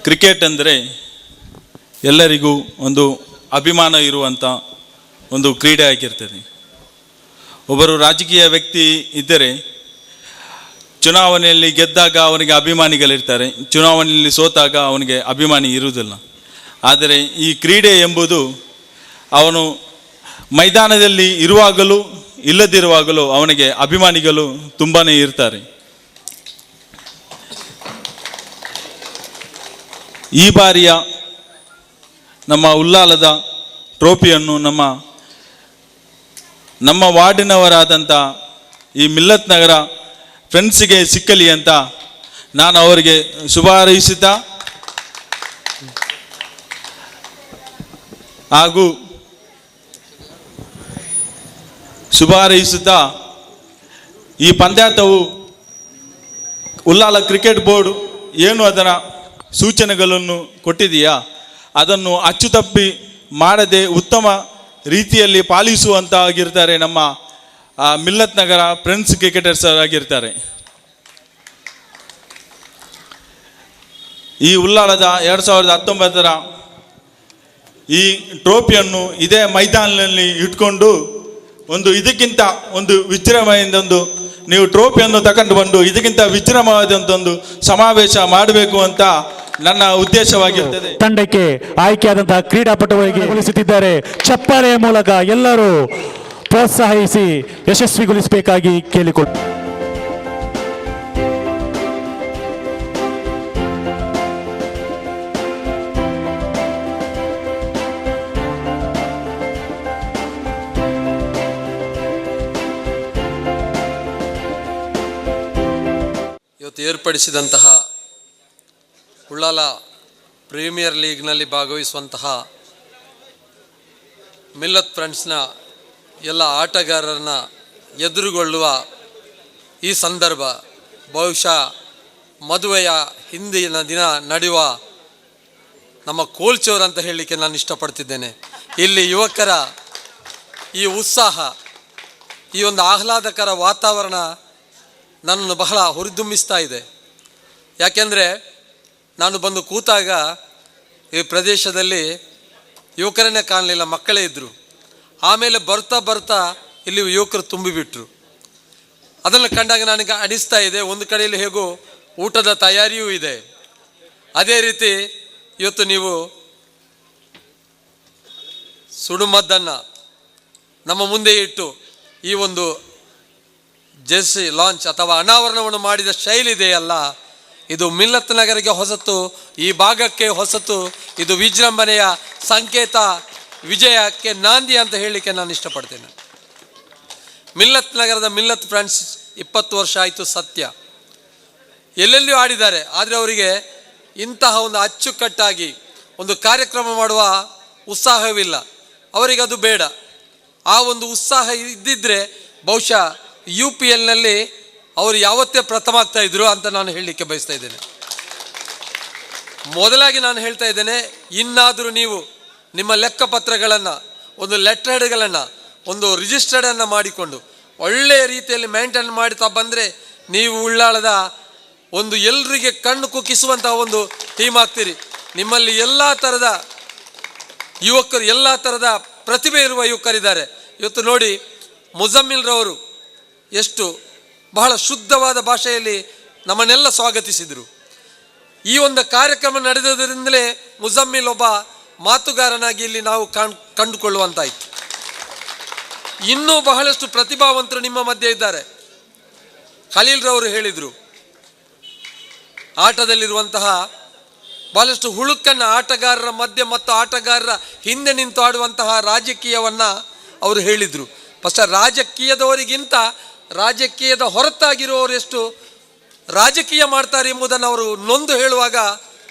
ಕ್ರಿಕೆಟ್ ಅಂದರೆ ಎಲ್ಲರಿಗೂ ಒಂದು ಅಭಿಮಾನ ಇರುವಂಥ ಒಂದು ಕ್ರೀಡೆ ಆಗಿರ್ತದೆ. ಒಬ್ಬರು ರಾಜಕೀಯ ವ್ಯಕ್ತಿ ಇದ್ದರೆ ಚುನಾವಣೆಯಲ್ಲಿ ಗೆದ್ದಾಗ ಅವನಿಗೆ ಅಭಿಮಾನಿಗಳಿರ್ತಾರೆ, ಚುನಾವಣೆಯಲ್ಲಿ ಸೋತಾಗ ಅವನಿಗೆ ಅಭಿಮಾನಿ ಇರುವುದಿಲ್ಲ. ಆದರೆ ಈ ಕ್ರೀಡೆ ಎಂಬುದು ಅವನು ಮೈದಾನದಲ್ಲಿ ಇರುವಾಗಲೂ ಇಲ್ಲದಿರುವಾಗಲೂ ಅವನಿಗೆ ಅಭಿಮಾನಿಗಳು ತುಂಬಾ ಇರ್ತಾರೆ. ಈ ಬಾರಿಯ ನಮ್ಮ ಉಲ್ಲಾಲದ ಟ್ರೋಫಿಯನ್ನು ನಮ್ಮ ವಾರ್ಡಿನವರಾದಂಥ ಈ ಮಿಲ್ಲತ್ ನಗರ ಫ್ರೆಂಡ್ಸಿಗೆ ಸಿಕ್ಕಲಿ ಅಂತ ನಾನು ಅವರಿಗೆ ಶುಭ ಹಾರೈಸುತ್ತಾ ಈ ಪಂದ್ಯಾಟವು ಉಲ್ಲಾಲ ಕ್ರಿಕೆಟ್ ಬೋರ್ಡ್ ಏನು ಅದರ ಸೂಚನೆಗಳನ್ನು ಕೊಟ್ಟಿದೆಯಾ ಅದನ್ನು ಅಚ್ಚುತಪ್ಪಿ ಮಾಡದೆ ಉತ್ತಮ ರೀತಿಯಲ್ಲಿ ಪಾಲಿಸುವಂತಾಗಿರ್ತಾರೆ ನಮ್ಮ ಮಿಲ್ಲತ್ ನಗರ ಫ್ರೆಂಡ್ಸ್ ಕ್ರಿಕೆಟರ್ಸ್ ಆಗಿರ್ತಾರೆ. ಈ ಉಲ್ಲಾಳದ 2019ರ ಈ ಟ್ರೋಫಿಯನ್ನು ಇದೇ ಮೈದಾನದಲ್ಲಿ ಇಟ್ಕೊಂಡು ಇದಕ್ಕಿಂತ ಒಂದು ವಿಜೃಂಭಣೆಯಿಂದ ನೀವು ಟ್ರೋಫಿಯನ್ನು ತಗೊಂಡು ಬಂದು ಇದಕ್ಕಿಂತ ವಿಜೃಂಭಣವಾದಂಥ ಸಮಾವೇಶ ಮಾಡಬೇಕು ಅಂತ ನನ್ನ ಉದ್ದೇಶವಾಗಿರ್ತದೆ.
ತಂಡಕ್ಕೆ ಆಯ್ಕೆಯಾದಂತಹ ಕ್ರೀಡಾಪಟುಗಳಿಗೆ ಗೊಳಿಸುತ್ತಿದ್ದಾರೆ. ಚಪ್ಪಾಳೆಯ ಮೂಲಕ ಎಲ್ಲರೂ ಪ್ರೋತ್ಸಾಹಿಸಿ ಯಶಸ್ವಿಗೊಳಿಸಬೇಕಾಗಿ ಕೇಳಿಕೊಳ್ಳಿ.
ಏರ್ಪಡಿಸಿದಂತಹ ಉಳ್ಳಾಲ ಪ್ರೀಮಿಯರ್ ಲೀಗ್ನಲ್ಲಿ ಭಾಗವಹಿಸುವಂತಹ ಮಿಲ್ಲತ್ ಫ್ರೆಂಡ್ಸ್ನ ಎಲ್ಲ ಆಟಗಾರರನ್ನು ಎದುರುಗೊಳ್ಳುವ ಈ ಸಂದರ್ಭ ಬಹುಶಃ ಮದುವೆಯ ಹಿಂದಿನ ದಿನ ನಡೆಯುವ ನಮ್ಮ ಕೋಲ್ಚೋರ್ ಅಂತ ಹೇಳಲಿಕ್ಕೆ ನಾನು ಇಷ್ಟಪಡ್ತಿದ್ದೇನೆ. ಇಲ್ಲಿ ಯುವಕರ ಈ ಉತ್ಸಾಹ, ಈ ಒಂದು ಆಹ್ಲಾದಕರ ವಾತಾವರಣ ನನ್ನನ್ನು ಬಹಳ ಹುರಿದುಂಬಿಸ್ತಾ ಇದೆ. ಯಾಕೆಂದರೆ ನಾನು ಬಂದು ಕೂತಾಗ ಈ ಪ್ರದೇಶದಲ್ಲಿ ಯುವಕರನ್ನೇ ಕಾಣಲಿಲ್ಲ, ಮಕ್ಕಳೇ ಇದ್ದರು. ಆಮೇಲೆ ಬರ್ತಾ ಬರ್ತಾ ಇಲ್ಲಿ ಯುವಕರು ತುಂಬಿಬಿಟ್ರು. ಅದನ್ನು ಕಂಡಾಗ ನನಗೆ ಅನಿಸ್ತಾ ಇದೆ, ಒಂದು ಕಡೆಯಲ್ಲಿ ಹೇಗೋ ಊಟದ ತಯಾರಿಯೂ ಇದೆ. ಅದೇ ರೀತಿ ಇವತ್ತು ನೀವು ಸುಡುಮದ್ದನ್ನು ನಮ್ಮ ಮುಂದೆ ಇಟ್ಟು ಈ ಒಂದು ಜೆರ್ಸಿ ಲಾಂಚ್ ಅಥವಾ ಅನಾವರಣವನ್ನು ಮಾಡಿದ ಶೈಲಿ ಇದೆಯಲ್ಲ, ಇದು ಮಿಲ್ಲತ್ ನಗರಿಗೆ ಹೊಸತು, ಈ ಭಾಗಕ್ಕೆ ಹೊಸತು. ಇದು ವಿಜೃಂಭಣೆಯ ಸಂಕೇತ, ವಿಜಯಕ್ಕೆ ನಾಂದಿ ಅಂತ ಹೇಳಲಿಕ್ಕೆ ನಾನು ಇಷ್ಟಪಡ್ತೇನೆ. ಮಿಲ್ಲತ್ ನಗರದ ಮಿಲ್ಲತ್ ಫ್ರೆಂಡ್ಸ್ 20 ವರ್ಷ ಆಯಿತು ಸತ್ಯ, ಎಲ್ಲೆಲ್ಲಿಯೂ ಆಡಿದ್ದಾರೆ. ಆದರೆ ಅವರಿಗೆ ಇಂತಹ ಒಂದು ಅಚ್ಚುಕಟ್ಟಾಗಿ ಒಂದು ಕಾರ್ಯಕ್ರಮ ಮಾಡುವ ಉತ್ಸಾಹವಿಲ್ಲ. ಅವರಿಗೆ ಅದು ಬೇಡ. ಆ ಒಂದು ಉತ್ಸಾಹ ಇದ್ದಿದ್ದರೆ ಬಹುಶಃ UPLನಲ್ಲಿ ಅವರು ಯಾವತ್ತೇ ಪ್ರಥಮ ಆಗ್ತಾ ಇದ್ರು ಅಂತ ನಾನು ಹೇಳಲಿಕ್ಕೆ ಬಯಸ್ತಾ ಇದ್ದೇನೆ. ಮೊದಲಾಗಿ ನಾನು ಹೇಳ್ತಾ ಇದ್ದೇನೆ, ಇನ್ನಾದರೂ ನೀವು ನಿಮ್ಮ ಲೆಕ್ಕಪತ್ರಗಳನ್ನು, ಒಂದು ಲೆಟರ್ ಹೆಡ್ಗಳನ್ನು, ಒಂದು ರಿಜಿಸ್ಟರ್ಡನ್ನು ಮಾಡಿಕೊಂಡು ಒಳ್ಳೆಯ ರೀತಿಯಲ್ಲಿ ಮೇಂಟೈನ್ ಮಾಡ್ತಾ ಬಂದರೆ ನೀವು ಉಳ್ಳಾಳದ ಒಂದು ಎಲ್ರಿಗೆ ಕಣ್ಣು ಕುಕ್ಕಿಸುವಂತಹ ಒಂದು ಟೀಮ್ ಆಗ್ತೀರಿ. ನಿಮ್ಮಲ್ಲಿ ಎಲ್ಲ ಥರದ ಯುವಕರು, ಎಲ್ಲ ಥರದ ಪ್ರತಿಭೆ ಇರುವ ಯುವಕರಿದ್ದಾರೆ. ಇವತ್ತು ನೋಡಿ, ಮುಜಮ್ಮಿಲ್ರವರು ಎಷ್ಟು ಬಹಳ ಶುದ್ಧವಾದ ಭಾಷೆಯಲ್ಲಿ ನಮ್ಮನ್ನೆಲ್ಲ ಸ್ವಾಗತಿಸಿದರು. ಈ ಒಂದು ಕಾರ್ಯಕ್ರಮ ನಡೆದದರಿಂದಲೇ ಮುಜಮ್ಮಿಲ್ ಒಬ್ಬ ಮಾತುಗಾರನಾಗಿ ಇಲ್ಲಿ ನಾವು ಕಂಡುಕೊಳ್ಳುವಂತಾಯಿತು. ಇನ್ನೂ ಬಹಳಷ್ಟು ಪ್ರತಿಭಾವಂತರು ನಿಮ್ಮ ಮಧ್ಯೆ ಇದ್ದಾರೆ. ಖಲೀಲ್ರವರು ಹೇಳಿದರು, ಆಟದಲ್ಲಿರುವಂತಹ ಬಹಳಷ್ಟು ಹುಳುಕನ್ನು ಆಟಗಾರರ ಮಧ್ಯೆ ಮತ್ತು ಆಟಗಾರರ ಹಿಂದೆ ನಿಂತು ಆಡುವಂತಹ ರಾಜಕೀಯವನ್ನು ಅವರು ಹೇಳಿದರು. ಫಸ್ಟ್ ರಾಜಕೀಯದವರಿಗಿಂತ ರಾಜಕೀಯದ ಹೊರತಾಗಿರುವವರು ಎಷ್ಟು ರಾಜಕೀಯ ಮಾಡ್ತಾರೆ ಎಂಬುದನ್ನು ಅವರು ನೊಂದು ಹೇಳುವಾಗ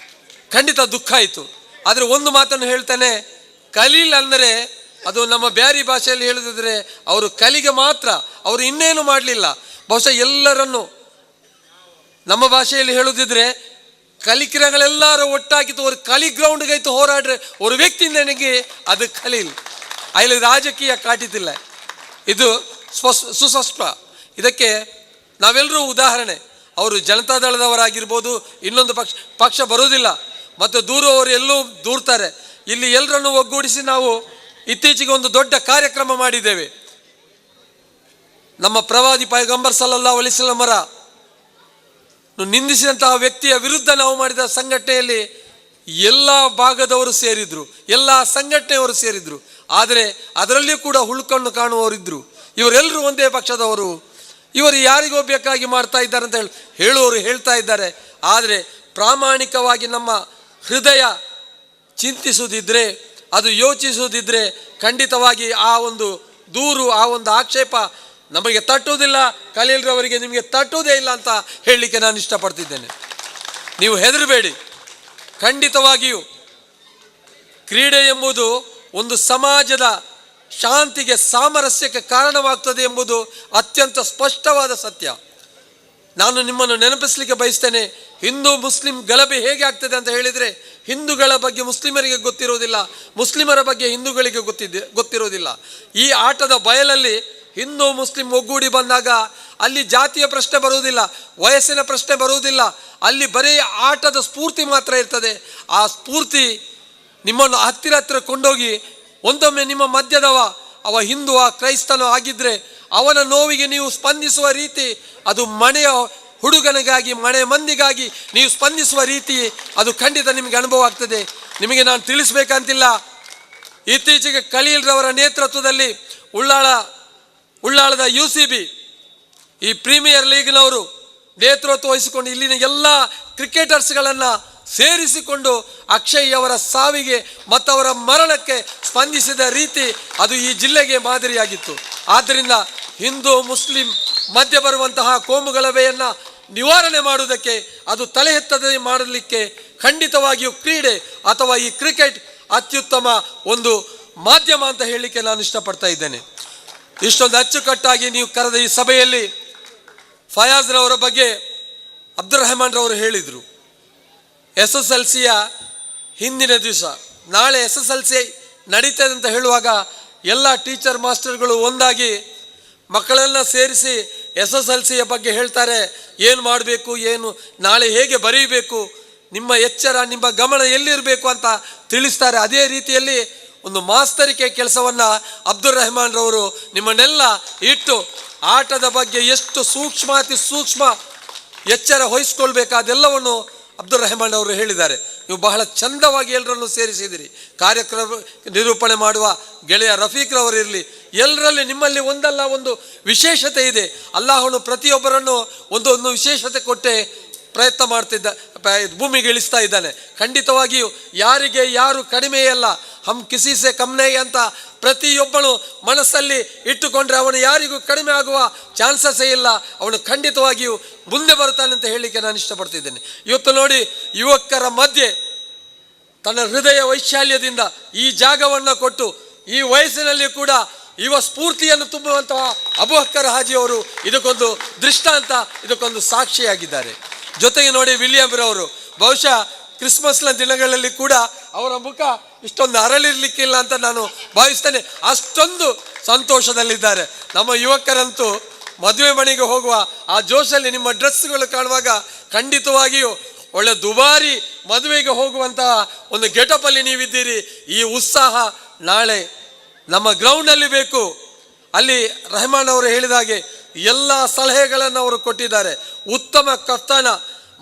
ಖಂಡಿತ ದುಃಖ ಆಯಿತು. ಆದರೆ ಒಂದು ಮಾತನ್ನು ಹೇಳ್ತಾನೆ, ಖಲೀಲ್ ಅಂದರೆ ಅದು ನಮ್ಮ ಬ್ಯಾರಿ ಭಾಷೆಯಲ್ಲಿ ಹೇಳುದಿದ್ರೆ ಅವರು ಕಲಿಗೆ ಮಾತ್ರ, ಅವರು ಇನ್ನೇನು ಮಾಡಲಿಲ್ಲ. ಬಹುಶಃ ಎಲ್ಲರನ್ನು ನಮ್ಮ ಭಾಷೆಯಲ್ಲಿ ಹೇಳುದಿದ್ರೆ ಕಲಿಕಿರಗಳೆಲ್ಲರೂ ಒಟ್ಟಾಗಿತ್ತು, ಒಂದು ಕಲಿ ಗ್ರೌಂಡ್ಗಾಯ್ತು ಹೋರಾಡ್ರೆ ಒಂದು ವ್ಯಕ್ತಿ ನನಗೆ ಅದು ಖಲೀಲ್. ಅಲ್ಲಿ ರಾಜಕೀಯ ಕಾಟಿತಿಲ್ಲ. ಇದು ಸುಸ್ಪಷ್ಟ. ಇದಕ್ಕೆ ನಾವೆಲ್ಲರೂ ಉದಾಹರಣೆ. ಅವರು ಜನತಾದಳದವರಾಗಿರ್ಬೋದು, ಇನ್ನೊಂದು ಪಕ್ಷ ಬರೋದಿಲ್ಲ, ಮತ್ತು ದೂರವರು ಎಲ್ಲೂ ದೂರ್ತಾರೆ. ಇಲ್ಲಿ ಎಲ್ಲರನ್ನು ಒಗ್ಗೂಡಿಸಿ ನಾವು ಇತ್ತೀಚೆಗೆ ಒಂದು ದೊಡ್ಡ ಕಾರ್ಯಕ್ರಮ ಮಾಡಿದ್ದೇವೆ. ನಮ್ಮ ಪ್ರವಾದಿ ಪೈಗಂಬರ್ ಸಲ್ಲಲ್ಲಾಹು ಅಲೈಹಿ ವಸಲ್ಲಮರ ನಿಂದಿಸಿದಂತಹ ವ್ಯಕ್ತಿಯ ವಿರುದ್ಧ ನಾವು ಮಾಡಿದ ಸಂಘಟನೆಯಲ್ಲಿ ಎಲ್ಲ ಭಾಗದವರು ಸೇರಿದ್ರು, ಎಲ್ಲ ಸಂಘಟನೆಯವರು ಸೇರಿದ್ರು. ಆದರೆ ಅದರಲ್ಲಿಯೂ ಕೂಡ ಹುಳುಕನ್ನು ಕಾಣುವವರಿದ್ದರು. ಇವರೆಲ್ಲರೂ ಒಂದೇ ಪಕ್ಷದವರು, ಇವರು ಯಾರಿಗೋ ಬೇಕಾಗಿ ಮಾಡ್ತಾ ಇದ್ದಾರೆ ಅಂತ ಹೇಳುವವರು ಹೇಳ್ತಾ ಇದ್ದಾರೆ. ಆದರೆ ಪ್ರಾಮಾಣಿಕವಾಗಿ ನಮ್ಮ ಹೃದಯ ಚಿಂತಿಸುವುದಿದ್ರೆ, ಅದು ಯೋಚಿಸುವುದಿದ್ರೆ ಖಂಡಿತವಾಗಿ ಆ ಒಂದು ದೂರು, ಆ ಒಂದು ಆಕ್ಷೇಪ ನಮಗೆ ತಟ್ಟುವುದಿಲ್ಲ. ಖಲೀಲ್ರವರಿಗೆ ನಿಮಗೆ ತಟ್ಟುವುದೇ ಇಲ್ಲ ಅಂತ ಹೇಳಲಿಕ್ಕೆ ನಾನು ಇಷ್ಟಪಡ್ತಿದ್ದೇನೆ. ನೀವು ಹೆದರಬೇಡಿ. ಖಂಡಿತವಾಗಿಯೂ ಕ್ರೀಡೆ ಎಂಬುದು ಒಂದು ಸಮಾಜದ ಶಾಂತಿಗೆ, ಸಾಮರಸ್ಯಕ್ಕೆ ಕಾರಣವಾಗ್ತದೆ ಎಂಬುದು ಅತ್ಯಂತ ಸ್ಪಷ್ಟವಾದ ಸತ್ಯ. ನಾನು ನಿಮ್ಮನ್ನು ನೆನಪಿಸಲಿಕ್ಕೆ ಬಯಸ್ತೇನೆ, ಹಿಂದೂ ಮುಸ್ಲಿಂ ಗಲಭೆ ಹೇಗೆ ಆಗ್ತದೆ ಅಂತ ಹೇಳಿದರೆ, ಹಿಂದೂಗಳ ಬಗ್ಗೆ ಮುಸ್ಲಿಮರಿಗೆ ಗೊತ್ತಿರೋದಿಲ್ಲ, ಮುಸ್ಲಿಮರ ಬಗ್ಗೆ ಹಿಂದೂಗಳಿಗೆ ಗೊತ್ತಿರೋದಿಲ್ಲ. ಈ ಆಟದ ಬಯಲಲ್ಲಿ ಹಿಂದೂ ಮುಸ್ಲಿಂ ಒಗ್ಗೂಡಿ ಬಂದಾಗ ಅಲ್ಲಿ ಜಾತಿಯ ಪ್ರಶ್ನೆ ಬರುವುದಿಲ್ಲ, ವಯಸ್ಸಿನ ಪ್ರಶ್ನೆ ಬರುವುದಿಲ್ಲ. ಅಲ್ಲಿ ಬರೀ ಆಟದ ಸ್ಫೂರ್ತಿ ಮಾತ್ರ ಇರ್ತದೆ. ಆ ಸ್ಫೂರ್ತಿ ನಿಮ್ಮನ್ನು ಹತ್ತಿರ ಕೊಂಡೋಗಿ, ಒಂದೊಮ್ಮೆ ನಿಮ್ಮ ಮಧ್ಯದವ ಅವ ಹಿಂದೂ ಕ್ರೈಸ್ತನೋ ಆಗಿದ್ದರೆ ಅವನ ನೋವಿಗೆ ನೀವು ಸ್ಪಂದಿಸುವ ರೀತಿ, ಅದು ಮನೆಯ ಹುಡುಗನಿಗಾಗಿ, ಮನೆ ಮಂದಿಗಾಗಿ ನೀವು ಸ್ಪಂದಿಸುವ ರೀತಿ, ಅದು ಖಂಡಿತ ನಿಮಗೆ ಅನುಭವ ಆಗ್ತದೆ. ನಿಮಗೆ ನಾನು ತಿಳಿಸ್ಬೇಕಂತಿಲ್ಲ, ಇತ್ತೀಚೆಗೆ ಖಲೀಲ್ರವರ ನೇತೃತ್ವದಲ್ಲಿ ಉಳ್ಳಾಳದ UCB ಈ ಪ್ರೀಮಿಯರ್ ಲೀಗ್ನವರು ನೇತೃತ್ವ ವಹಿಸಿಕೊಂಡು ಇಲ್ಲಿನ ಎಲ್ಲ ಕ್ರಿಕೆಟರ್ಸ್ಗಳನ್ನು ಸೇರಿಸಿಕೊಂಡು ಅಕ್ಷಯ್ ಅವರ ಸಾವಿಗೆ ಮತ್ತು ಅವರ ಮರಣಕ್ಕೆ ಸ್ಪಂದಿಸಿದ ರೀತಿ ಅದು ಈ ಜಿಲ್ಲೆಗೆ ಮಾದರಿಯಾಗಿತ್ತು. ಆದ್ದರಿಂದ ಹಿಂದೂ ಮುಸ್ಲಿಂ ಮಧ್ಯೆ ಬರುವಂತಹ ಕೋಮು ಗಲಭೆಯನ್ನು ನಿವಾರಣೆ ಮಾಡುವುದಕ್ಕೆ, ಅದು ತಲೆ ಎತ್ತದೆ ಮಾಡಲಿಕ್ಕೆ ಖಂಡಿತವಾಗಿಯೂ ಕ್ರೀಡೆ ಅಥವಾ ಈ ಕ್ರಿಕೆಟ್ ಅತ್ಯುತ್ತಮ ಒಂದು ಮಾಧ್ಯಮ ಅಂತ ಹೇಳಲಿಕ್ಕೆ ನಾನು ಇಷ್ಟಪಡ್ತಾ ಇದ್ದೇನೆ. ಇಷ್ಟೊಂದು ಅಚ್ಚುಕಟ್ಟಾಗಿ ನೀವು ಕರೆದ ಈ ಸಭೆಯಲ್ಲಿ ಫಯಾಜ್ರವರ ಬಗ್ಗೆ ಅಬ್ದುಲ್ ರೆಹಮಾನ್ ರವರು ಹೇಳಿದರು. SSLCಯ ಹಿಂದಿನ ದಿವಸ ನಾಳೆ SSLC ನಡೀತದೆ ಅಂತ ಹೇಳುವಾಗ ಎಲ್ಲ ಟೀಚರ್ ಮಾಸ್ಟರ್ಗಳು ಒಂದಾಗಿ ಮಕ್ಕಳೆಲ್ಲ ಸೇರಿಸಿ SSLCಯ ಬಗ್ಗೆ ಹೇಳ್ತಾರೆ. ಏನು ಮಾಡಬೇಕು, ಏನು ನಾಳೆ ಹೇಗೆ ಬರೀಬೇಕು, ನಿಮ್ಮ ಎಚ್ಚರ ನಿಮ್ಮ ಗಮನ ಎಲ್ಲಿರಬೇಕು ಅಂತ ತಿಳಿಸ್ತಾರೆ. ಅದೇ ರೀತಿಯಲ್ಲಿ ಒಂದು ಮಾಸ್ತರಿಕೆ ಕೆಲಸವನ್ನು ಅಬ್ದುಲ್ ರೆಹಮಾನ್ ರವರು ನಿಮ್ಮನ್ನೆಲ್ಲ ಇಟ್ಟು ಆಟದ ಬಗ್ಗೆ ಎಷ್ಟು ಅತಿ ಸೂಕ್ಷ್ಮ ಎಚ್ಚರ ವಹಿಸ್ಕೊಳ್ಬೇಕು ಅದೆಲ್ಲವನ್ನು ಅಬ್ದುಲ್ ರೆಹಮಾನ್ ಅವರು ಹೇಳಿದ್ದಾರೆ. ನೀವು ಬಹಳ ಚಂದವಾಗಿ ಎಲ್ಲರನ್ನು ಸೇರಿಸಿದಿರಿ. ಕಾರ್ಯಕ್ರಮ ನಿರೂಪಣೆ ಮಾಡುವ ಗೆಳೆಯ ರಫೀಕ್ರವರಿರಲಿ, ಎಲ್ಲರಲ್ಲಿ ನಿಮ್ಮಲ್ಲಿ ಒಂದಲ್ಲ ಒಂದು ವಿಶೇಷತೆ ಇದೆ. ಅಲ್ಲಾಹನು ಪ್ರತಿಯೊಬ್ಬರನ್ನು ಒಂದೊಂದು ವಿಶೇಷತೆ ಕೊಟ್ಟೆ ಪ್ರಯತ್ನ ಮಾಡ್ತಿದ್ದ, ಭೂಮಿಗೆ ಇಳಿಸ್ತಾ ಇದ್ದಾನೆ. ಖಂಡಿತವಾಗಿಯೂ ಯಾರಿಗೆ ಯಾರು ಕಡಿಮೆಯಲ್ಲ, ಹಮ್ ಕಿಸಿ ಸೆ ಕಮ್ನೆ ಅಂತ ಪ್ರತಿಯೊಬ್ಬನು ಮನಸ್ಸಲ್ಲಿ ಇಟ್ಟುಕೊಂಡ್ರೆ ಅವನು ಯಾರಿಗೂ ಕಡಿಮೆ ಆಗುವ ಚಾನ್ಸಸ್ಸೇ ಇಲ್ಲ. ಅವನು ಖಂಡಿತವಾಗಿಯೂ ಮುಂದೆ ಬರ್ತಾನೆ ಅಂತ ಹೇಳಲಿಕ್ಕೆ ನಾನು ಇಷ್ಟಪಡ್ತಿದ್ದೇನೆ. ಇವತ್ತು ನೋಡಿ, ಯುವಕರ ಮಧ್ಯೆ ತನ್ನ ಹೃದಯ ವೈಶಾಲ್ಯದಿಂದ ಈ ಜಾಗವನ್ನು ಕೊಟ್ಟು ಈ ವಯಸ್ಸಿನಲ್ಲಿ ಕೂಡ ಯುವ ಸ್ಫೂರ್ತಿಯನ್ನು ತುಂಬುವಂತಹ ಅಬೂಬಕರ್ ಹಾಜಿ ಅವರು ಇದಕ್ಕೊಂದು ದೃಷ್ಟಾಂತ, ಇದಕ್ಕೊಂದು ಸಾಕ್ಷಿಯಾಗಿದ್ದಾರೆ. ಜೊತೆಗೆ ನೋಡಿ, ವಿಲಿಯಂ ರವರು ಬಹುಶಃ ಕ್ರಿಸ್ಮಸ್ನ ದಿನಗಳಲ್ಲಿ ಕೂಡ ಅವರ ಮುಖ ಇಷ್ಟೊಂದು ಅರಳಿರ್ಲಿಕ್ಕಿಲ್ಲ ಅಂತ ನಾನು ಭಾವಿಸ್ತೇನೆ. ಅಷ್ಟೊಂದು ಸಂತೋಷದಲ್ಲಿದ್ದಾರೆ. ನಮ್ಮ ಯುವಕರಂತೂ ಮದುವೆ ಮನೆಗೆ ಹೋಗುವ ಆ ಜೋಶಲ್ಲಿ ನಿಮ್ಮ ಡ್ರೆಸ್ಗಳು ಕಾಣುವಾಗ ಖಂಡಿತವಾಗಿಯೂ ಒಳ್ಳೆ ದುಬಾರಿ ಮದುವೆಗೆ ಹೋಗುವಂತಹ ಒಂದು ಗೆಟಪಲ್ಲಿ ನೀವಿದ್ದೀರಿ. ಈ ಉತ್ಸಾಹ ನಾಳೆ ನಮ್ಮ ಗ್ರೌಂಡಲ್ಲಿ ಬೇಕು. ಅಲ್ಲಿ ರೆಹಮಾನ್ ಅವರು ಹೇಳಿದ ಹಾಗೆ ಎಲ್ಲ ಸಲಹೆಗಳನ್ನು ಅವರು ಕೊಟ್ಟಿದ್ದಾರೆ. ಉತ್ತಮ ಕಪ್ತಾನ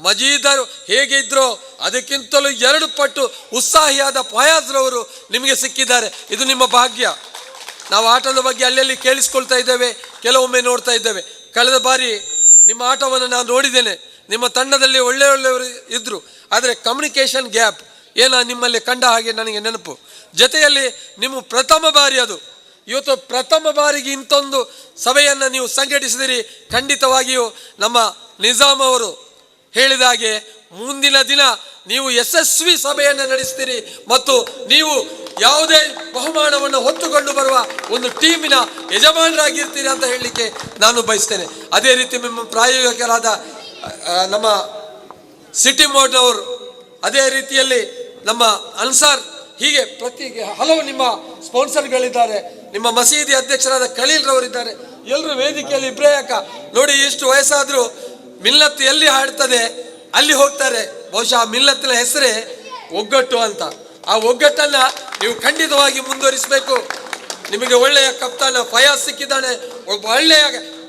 ಮಜೀದರ್ ಹೇಗೆ ಇದ್ರೋ ಅದಕ್ಕಿಂತಲೂ 2 ಪಟ್ಟು ಉತ್ಸಾಹಿಯಾದ ಫಯಾಜ್ರವರು ನಿಮಗೆ ಸಿಕ್ಕಿದ್ದಾರೆ. ಇದು ನಿಮ್ಮ ಭಾಗ್ಯ. ನಾವು ಆಟದ ಬಗ್ಗೆ ಅಲ್ಲಲ್ಲಿ ಕೇಳಿಸ್ಕೊಳ್ತಾ ಇದ್ದೇವೆ, ಕೆಲವೊಮ್ಮೆ ನೋಡ್ತಾ ಇದ್ದೇವೆ. ಕಳೆದ ಬಾರಿ ನಿಮ್ಮ ಆಟವನ್ನು ನಾನು ನೋಡಿದ್ದೇನೆ. ನಿಮ್ಮ ತಂಡದಲ್ಲಿ ಒಳ್ಳೆಯವರು ಇದ್ದರು, ಆದರೆ ಕಮ್ಯುನಿಕೇಷನ್ ಗ್ಯಾಪ್ ನಿಮ್ಮಲ್ಲಿ ಕಂಡ ಹಾಗೆ ನನಗೆ ನೆನಪು. ಜೊತೆಯಲ್ಲಿ ನಿಮ್ಮ ಪ್ರಥಮ ಬಾರಿ ಅದು. ಇವತ್ತು ಪ್ರಥಮ ಬಾರಿಗೆ ಇಂಥೊಂದು ಸಭೆಯನ್ನು ನೀವು ಸಂಘಟಿಸಿದಿರಿ. ಖಂಡಿತವಾಗಿಯೂ ನಮ್ಮ ನಿಜಾಮ್ ಅವರು ಹೇಳಿದ ಹಾಗೆ ಮುಂದಿನ ದಿನ ನೀವು ಯಶಸ್ವಿ ಸಭೆಯನ್ನು ನಡೆಸ್ತೀರಿ ಮತ್ತು ನೀವು ಯಾವುದೇ ಬಹುಮಾನವನ್ನು ಹೊತ್ತುಕೊಂಡು ಬರುವ ಒಂದು ಟೀಮಿನ ಯಜಮಾನರಾಗಿರ್ತೀರಿ ಅಂತ ಹೇಳಲಿಕ್ಕೆ ನಾನು ಬಯಸ್ತೇನೆ. ಅದೇ ರೀತಿ ನಿಮ್ಮ ಪ್ರಾಯೋಜಕರಾದ ನಮ್ಮ ಸಿಟಿ ಮೋಡ್ನವರು, ಅದೇ ರೀತಿಯಲ್ಲಿ ನಮ್ಮ ಅನ್ಸಾರ್, ಹೀಗೆ ಹಲವು ನಿಮ್ಮ ಸ್ಪಾನ್ಸರ್ಗಳಿದ್ದಾರೆ. ನಿಮ್ಮ ಮಸೀದಿ ಅಧ್ಯಕ್ಷರಾದ ಖಲೀಲ್ ರವರಿದ್ದಾರೆ. ಎಲ್ಲರೂ ವೇದಿಕೆಯಲ್ಲಿ ಇಬ್ಬರೇ ಯಾಕ ನೋಡಿ, ಎಷ್ಟು ವಯಸ್ಸಾದರೂ ಮಿಲ್ಲತ್ ಎಲ್ಲಿ ಹಾಡ್ತದೆ ಅಲ್ಲಿ ಹೋಗ್ತಾರೆ. ಬಹುಶಃ ಮಿಲ್ಲತ್ನ ಹೆಸರೇ ಒಗ್ಗಟ್ಟು ಅಂತ. ಆ ಒಗ್ಗಟ್ಟನ್ನು ನೀವು ಖಂಡಿತವಾಗಿ ಮುಂದುವರಿಸಬೇಕು. ನಿಮಗೆ ಒಳ್ಳೆಯ ಕಪ್ತಾನ ಫಯಾಜ್ ಸಿಕ್ಕಿದ್ದಾನೆ, ಒಬ್ಬ ಒಳ್ಳೆಯ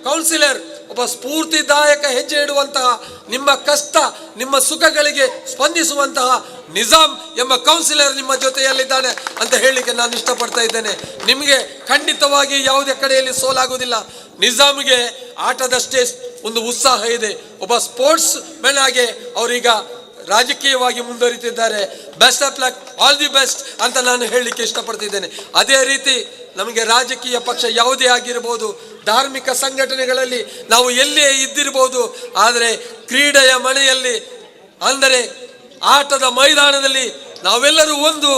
ಕೌನ್ಸಿಲರ್, ಒಬ್ಬ ಸ್ಫೂರ್ತಿದಾಯಕ ಹೆಜ್ಜೆ ಇಡುವಂತಹ, ನಿಮ್ಮ ಕಷ್ಟ ನಿಮ್ಮ ಸುಖಗಳಿಗೆ ಸ್ಪಂದಿಸುವಂತಹ ನಿಜಾಮ್ ಎಂಬ ಕೌನ್ಸಿಲರ್ ನಿಮ್ಮ ಜೊತೆಯಲ್ಲಿದ್ದಾನೆ ಅಂತ ಹೇಳಲಿಕ್ಕೆ ನಾನು ಇಷ್ಟಪಡ್ತಾ ಇದ್ದೇನೆ. ನಿಮಗೆ ಖಂಡಿತವಾಗಿ ಯಾವುದೇ ಕಡೆಯಲ್ಲಿ ಸೋಲಾಗುವುದಿಲ್ಲ. ನಿಜಾಮ್ಗೆ ಆಟದಷ್ಟೇ ಒಂದು ಉತ್ಸಾಹ ಇದೆ. ಒಬ್ಬ ಸ್ಪೋರ್ಟ್ಸ್ ಮೆನ್ ಆಗಿ ಅವರೀಗ ರಾಜಕೀಯವಾಗಿ ಮುಂದುವರಿತಿದ್ದಾರೆ. Best of luck, all the best ಅಂತ ನಾನು ಹೇಳಲಿಕ್ಕೆ ಇಷ್ಟಪಡ್ತಿದ್ದೇನೆ. ಅದೇ ರೀತಿ ನಮಗೆ ರಾಜಕೀಯ ಪಕ್ಷ ಯಾವುದೇ ಆಗಿರ್ಬೋದು, ಧಾರ್ಮಿಕ ಸಂಘಟನೆಗಳಲ್ಲಿ ನಾವು ಎಲ್ಲೇ ಇದ್ದಿರ್ಬೋದು, ಆದರೆ ಕ್ರೀಡೆಯ ಮನೆಯಲ್ಲಿ ಅಂದರೆ ಆಟದ ಮೈದಾನದಲ್ಲಿ ನಾವೆಲ್ಲರೂ ಒಂದು,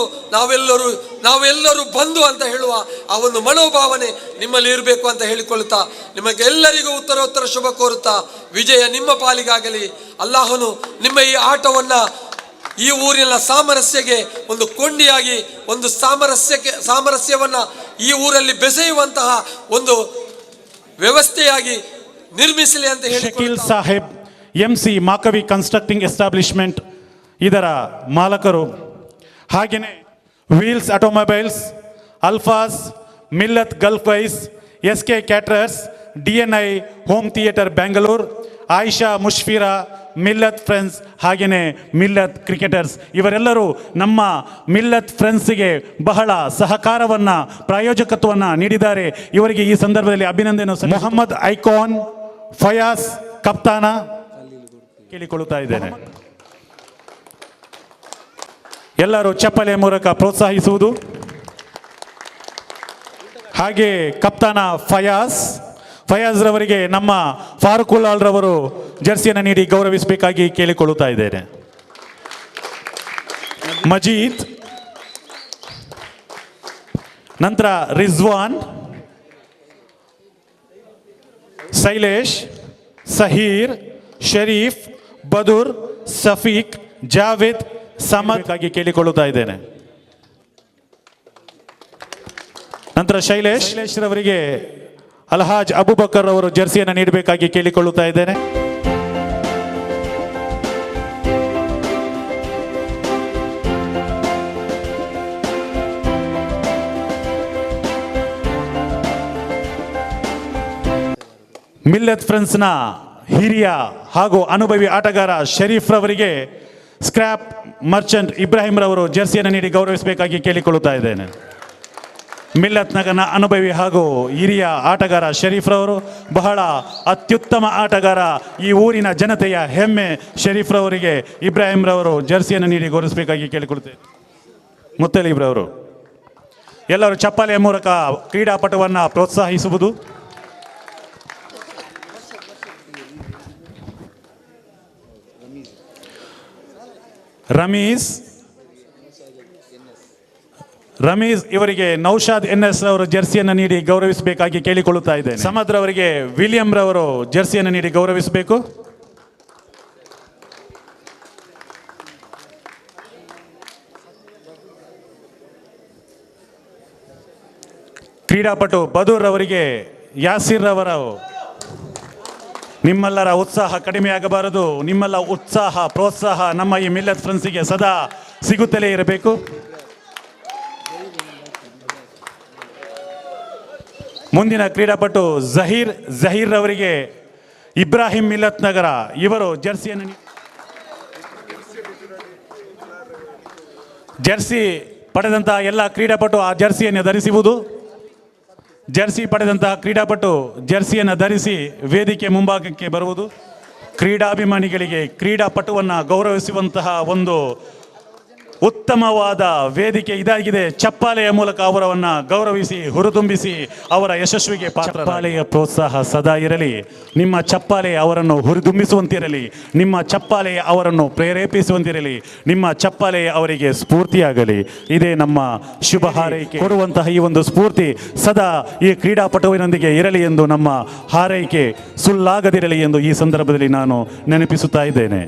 ನಾವೆಲ್ಲರೂ ಬಂಧು ಅಂತ ಹೇಳುವ ಆ ಒಂದು ಮನೋಭಾವನೆ ನಿಮ್ಮಲ್ಲಿ ಇರಬೇಕು ಅಂತ ಹೇಳಿಕೊಳ್ಳುತ್ತಾ ನಿಮಗೆಲ್ಲರಿಗೂ ಉತ್ತರೋತ್ತರ ಶುಭ ಕೋರುತ್ತಾ ವಿಜಯ ನಿಮ್ಮ ಪಾಲಿಗಾಗಲಿ. ಅಲ್ಲಾಹನು ನಿಮ್ಮ ಈ ಆಟವನ್ನು ಈ ಊರಿನ ಸಾಮರಸ್ಯಕ್ಕೆ ಒಂದು ಕೊಂಡಿಯಾಗಿ, ಒಂದು ಸಾಮರಸ್ಯವನ್ನು ಈ ಊರಲ್ಲಿ ಬೆಸೆಯುವಂತಹ ಒಂದು ವ್ಯವಸ್ಥೆಯಾಗಿ ನಿರ್ಮಿಸಲಿ ಅಂತ ಹೇಳಿ.
ಶಕೀಲ್ ಸಾಹೇಬ್ MC ಮಾಕವಿ ಕನ್ಸ್ಟ್ರಕ್ಟಿಂಗ್ ಎಸ್ಟಾಬ್ಲಿಷ್ಮೆಂಟ್ ಇದರ ಮಾಲಕರು. ಹಾಗೆಯೇ ವೀಲ್ಸ್ ಆಟೋಮೊಬೈಲ್ಸ್, ಅಲ್ಫಾಸ್, ಮಿಲ್ಲತ್ ಗಲ್ಫ್ ವೈಸ್, SK caterers, DNI home theatre Bangalore, Ayesha Mushfira, Millat friends, ಹಾಗೆಯೇ ಮಿಲ್ಲತ್ ಕ್ರಿಕೆಟರ್ಸ್ ಇವರೆಲ್ಲರೂ ನಮ್ಮ ಮಿಲ್ಲತ್ ಫ್ರೆಂಡ್ಸಿಗೆ ಬಹಳ ಸಹಕಾರವನ್ನು, ಪ್ರಾಯೋಜಕತ್ವವನ್ನು ನೀಡಿದ್ದಾರೆ. ಇವರಿಗೆ ಈ ಸಂದರ್ಭದಲ್ಲಿ ಅಭಿನಂದನೆ. ಮೊಹಮ್ಮದ್ ಐಕಾನ್ ಫಯಾಸ್ ಕಪ್ತಾನ ಕೇಳಿಕೊಳ್ಳುತ್ತಾ ಇದ್ದೇನೆ. ಎಲ್ಲರೂ ಚಪ್ಪಲೆ ಮೂಲಕ ಪ್ರೋತ್ಸಾಹಿಸುವುದು. ಹಾಗೆ ಕಪ್ತಾನ ಫಯಾಸ್ ಫಯಾಜ್ ರವರಿಗೆ ನಮ್ಮ ಫಾರೂಕ್ ಉಲ್ಲಾಲ್ ರವರು ಜರ್ಸಿಯನ್ನು ನೀಡಿ ಗೌರವಿಸಬೇಕಾಗಿ ಕೇಳಿಕೊಳ್ಳುತ್ತಾ ಇದ್ದೇನೆ. ಮಜೀದ್, ನಂತರ ರಿಜ್ವಾನ್, ಶೈಲೇಶ್, ಸಹೀರ್, ಶರೀಫ್, ಬದುರ್, ಸಫೀಕ್, ಜಾವೇದ್, ಸಮದ್ ಆಗಿ ಕೇಳಿಕೊಳ್ಳುತ್ತಾ ಇದ್ದೇನೆ. ನಂತರ ಶೈಲೇಶ್ ರವರಿಗೆ ಅಲ್ಹಾಜ್ ಅಬುಬಕರ್ ಅವರು ಜರ್ಸಿಯನ್ನು ನೀಡಬೇಕಾಗಿ ಕೇಳಿಕೊಳ್ಳುತ್ತಾ ಇದ್ದೇನೆ. ಮಿಲ್ಲತ್ ಫ್ರೆಂಡ್ಸ್ನ ಹಿರಿಯ ಹಾಗೂ ಅನುಭವಿ ಆಟಗಾರ ಶರೀಫ್ ರವರಿಗೆ ಸ್ಕ್ರಾಪ್ ಮರ್ಚೆಂಟ್ ಇಬ್ರಾಹಿಂ ರವರು ಜರ್ಸಿಯನ್ನು ನೀಡಿ ಗೌರವಿಸಬೇಕಾಗಿ ಕೇಳಿಕೊಳ್ಳುತ್ತಾ ಇದ್ದೇನೆ. ಮಿಲ್ಲತ್ ನಗರ್ನ ಅನುಭವಿ ಹಾಗೂ ಹಿರಿಯ ಆಟಗಾರ ಶರೀಫ್ ರವರು ಬಹಳ ಅತ್ಯುತ್ತಮ ಆಟಗಾರ, ಈ ಊರಿನ ಜನತೆಯ ಹೆಮ್ಮೆ ಶರೀಫ್ ರವರಿಗೆ ಇಬ್ರಾಹಿಂ ರವರು ಜರ್ಸಿಯನ್ನು ನೀಡಿ ಗೌರವಿಸಬೇಕಾಗಿ ಕೇಳಿಕೊಳ್ಳುತ್ತೇವೆ. ಮುತ್ತಲೀಬ್ ರವರು ಎಲ್ಲರೂ ಚಪ್ಪಾಳೆಯ ಮೂಲಕ ಕ್ರೀಡಾಪಟುವನ್ನು ಪ್ರೋತ್ಸಾಹಿಸುವುದು. ರಮೀಸ್ ಇವರಿಗೆ ನೌಶಾದ್ NS ಅವರು ಜರ್ಸಿಯನ್ನು ನೀಡಿ ಗೌರವಿಸಬೇಕಾಗಿ ಕೇಳಿಕೊಳ್ಳುತ್ತಾ ಇದ್ದೇನೆ. ಸಮದ್ ಅವರಿಗೆ ವಿಲಿಯಂ ರವರು ಜರ್ಸಿಯನ್ನು ನೀಡಿ ಗೌರವಿಸಬೇಕು. ಕ್ರೀಡಾಪಟು ಬದೂರ್ ಅವರಿಗೆ ಯಾಸಿರ್ ರವರು ನಿಮ್ಮೆಲ್ಲರ ಉತ್ಸಾಹ ಕಡಿಮೆಯಾಗಬಾರದು. ನಿಮ್ಮೆಲ್ಲ ಉತ್ಸಾಹ ಪ್ರೋತ್ಸಾಹ ನಮ್ಮ ಈ ಮಿಲ್ಲತ್ ಫ್ರೆಂಡ್ಸಿಗೆ ಸದಾ ಸಿಗುತ್ತಲೇ ಇರಬೇಕು. ಮುಂದಿನ ಕ್ರೀಡಾಪಟು ಜಹೀರ್ ರವರಿಗೆ ಇಬ್ರಾಹಿಂ ಮಿಲ್ಲತ್ ನಗರ ಇವರು ಜರ್ಸಿಯನ್ನು ಜರ್ಸಿ ಪಡೆದಂತಹ ಎಲ್ಲ ಕ್ರೀಡಾಪಟು ಆ ಜರ್ಸಿಯನ್ನು ಧರಿಸುವುದು. ಜರ್ಸಿ ಪಡೆದಂತಹ ಕ್ರೀಡಾಪಟು ಜರ್ಸಿಯನ್ನು ಧರಿಸಿ ವೇದಿಕೆ ಮುಂಭಾಗಕ್ಕೆ ಬರುವುದು. ಕ್ರೀಡಾಭಿಮಾನಿಗಳಿಗೆ ಕ್ರೀಡಾಪಟುವನ್ನು ಗೌರವಿಸುವಂತಹ ಒಂದು ಉತ್ತಮವಾದ ವೇದಿಕೆ ಇದಾಗಿದೆ. ಚಪ್ಪಾಳೆಯ ಮೂಲಕ ಅವರನ್ನು ಗೌರವಿಸಿ ಹುರಿದುಂಬಿಸಿ ಅವರ ಯಶಸ್ವಿಗೆ ಚಪ್ಪಾಳೆಯ ಪ್ರೋತ್ಸಾಹ ಸದಾ ಇರಲಿ. ನಿಮ್ಮ ಚಪ್ಪಾಳೆ ಅವರನ್ನು ಹುರಿದುಂಬಿಸುವಂತಿರಲಿ. ನಿಮ್ಮ ಚಪ್ಪಾಳೆ ಅವರನ್ನು ಪ್ರೇರೇಪಿಸುವಂತಿರಲಿ. ನಿಮ್ಮ ಚಪ್ಪಾಳೆ ಅವರಿಗೆ ಸ್ಫೂರ್ತಿಯಾಗಲಿ. ಇದೇ ನಮ್ಮ ಶುಭ ಹಾರೈಕೆ. ಕೊಡುವಂತಹ ಈ ಒಂದು ಸ್ಫೂರ್ತಿ ಸದಾ ಈ ಕ್ರೀಡಾಪಟುವಿನೊಂದಿಗೆ ಇರಲಿ ಎಂದು ನಮ್ಮ ಹಾರೈಕೆ ಸುಳ್ಳಾಗದಿರಲಿ ಎಂದು ಈ ಸಂದರ್ಭದಲ್ಲಿ ನಾನು ನೆನಪಿಸುತ್ತಾ ಇದ್ದೇನೆ.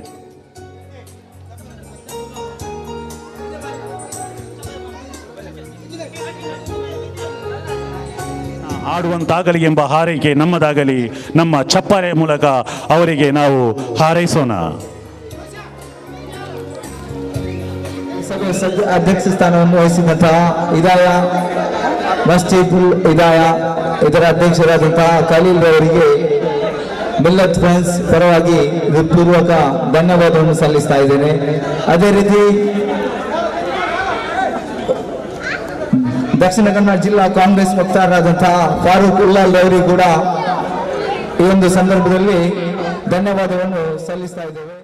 ಆಡುವಂತಾಗಲಿ ಎಂಬ ಹಾರೈಕೆ ನಮ್ಮದಾಗಲಿ. ನಮ್ಮ ಚಪ್ಪಾಳೆ ಮೂಲಕ ಅವರಿಗೆ ನಾವು ಹಾರೈಸೋಣ.
ಅಧ್ಯಕ್ಷ ಸ್ಥಾನವನ್ನು ವಹಿಸಿದಂತಹ ಇದಾಯ ಮಸ್ಜಿದುಲ್ ಇದಾಯ ಇದರ ಅಧ್ಯಕ್ಷರಾದಂತಹ ಖಲೀಲ್ ರವರಿಗೆ ಮಿಲ್ಲತ್ ಫ್ರೆಂಡ್ಸ್ ಪರವಾಗಿ ಹೃತ್ಪೂರ್ವಕ ಧನ್ಯವಾದವನ್ನು ಸಲ್ಲಿಸ್ತಾ ಇದ್ದೇನೆ. ಅದೇ ರೀತಿ ದಕ್ಷಿಣ ಕನ್ನಡ ಜಿಲ್ಲಾ ಕಾಂಗ್ರೆಸ್ ವಕ್ತಾರರಾದಂತಹ ಫಾರೂಕ್ ಉಲ್ಲಾಲ್ ಅವರಿಗೂ ಕೂಡ ಈ ಒಂದು ಸಂದರ್ಭದಲ್ಲಿ ಧನ್ಯವಾದವನ್ನು ಸಲ್ಲಿಸ್ತಾ ಇದ್ದೇವೆ.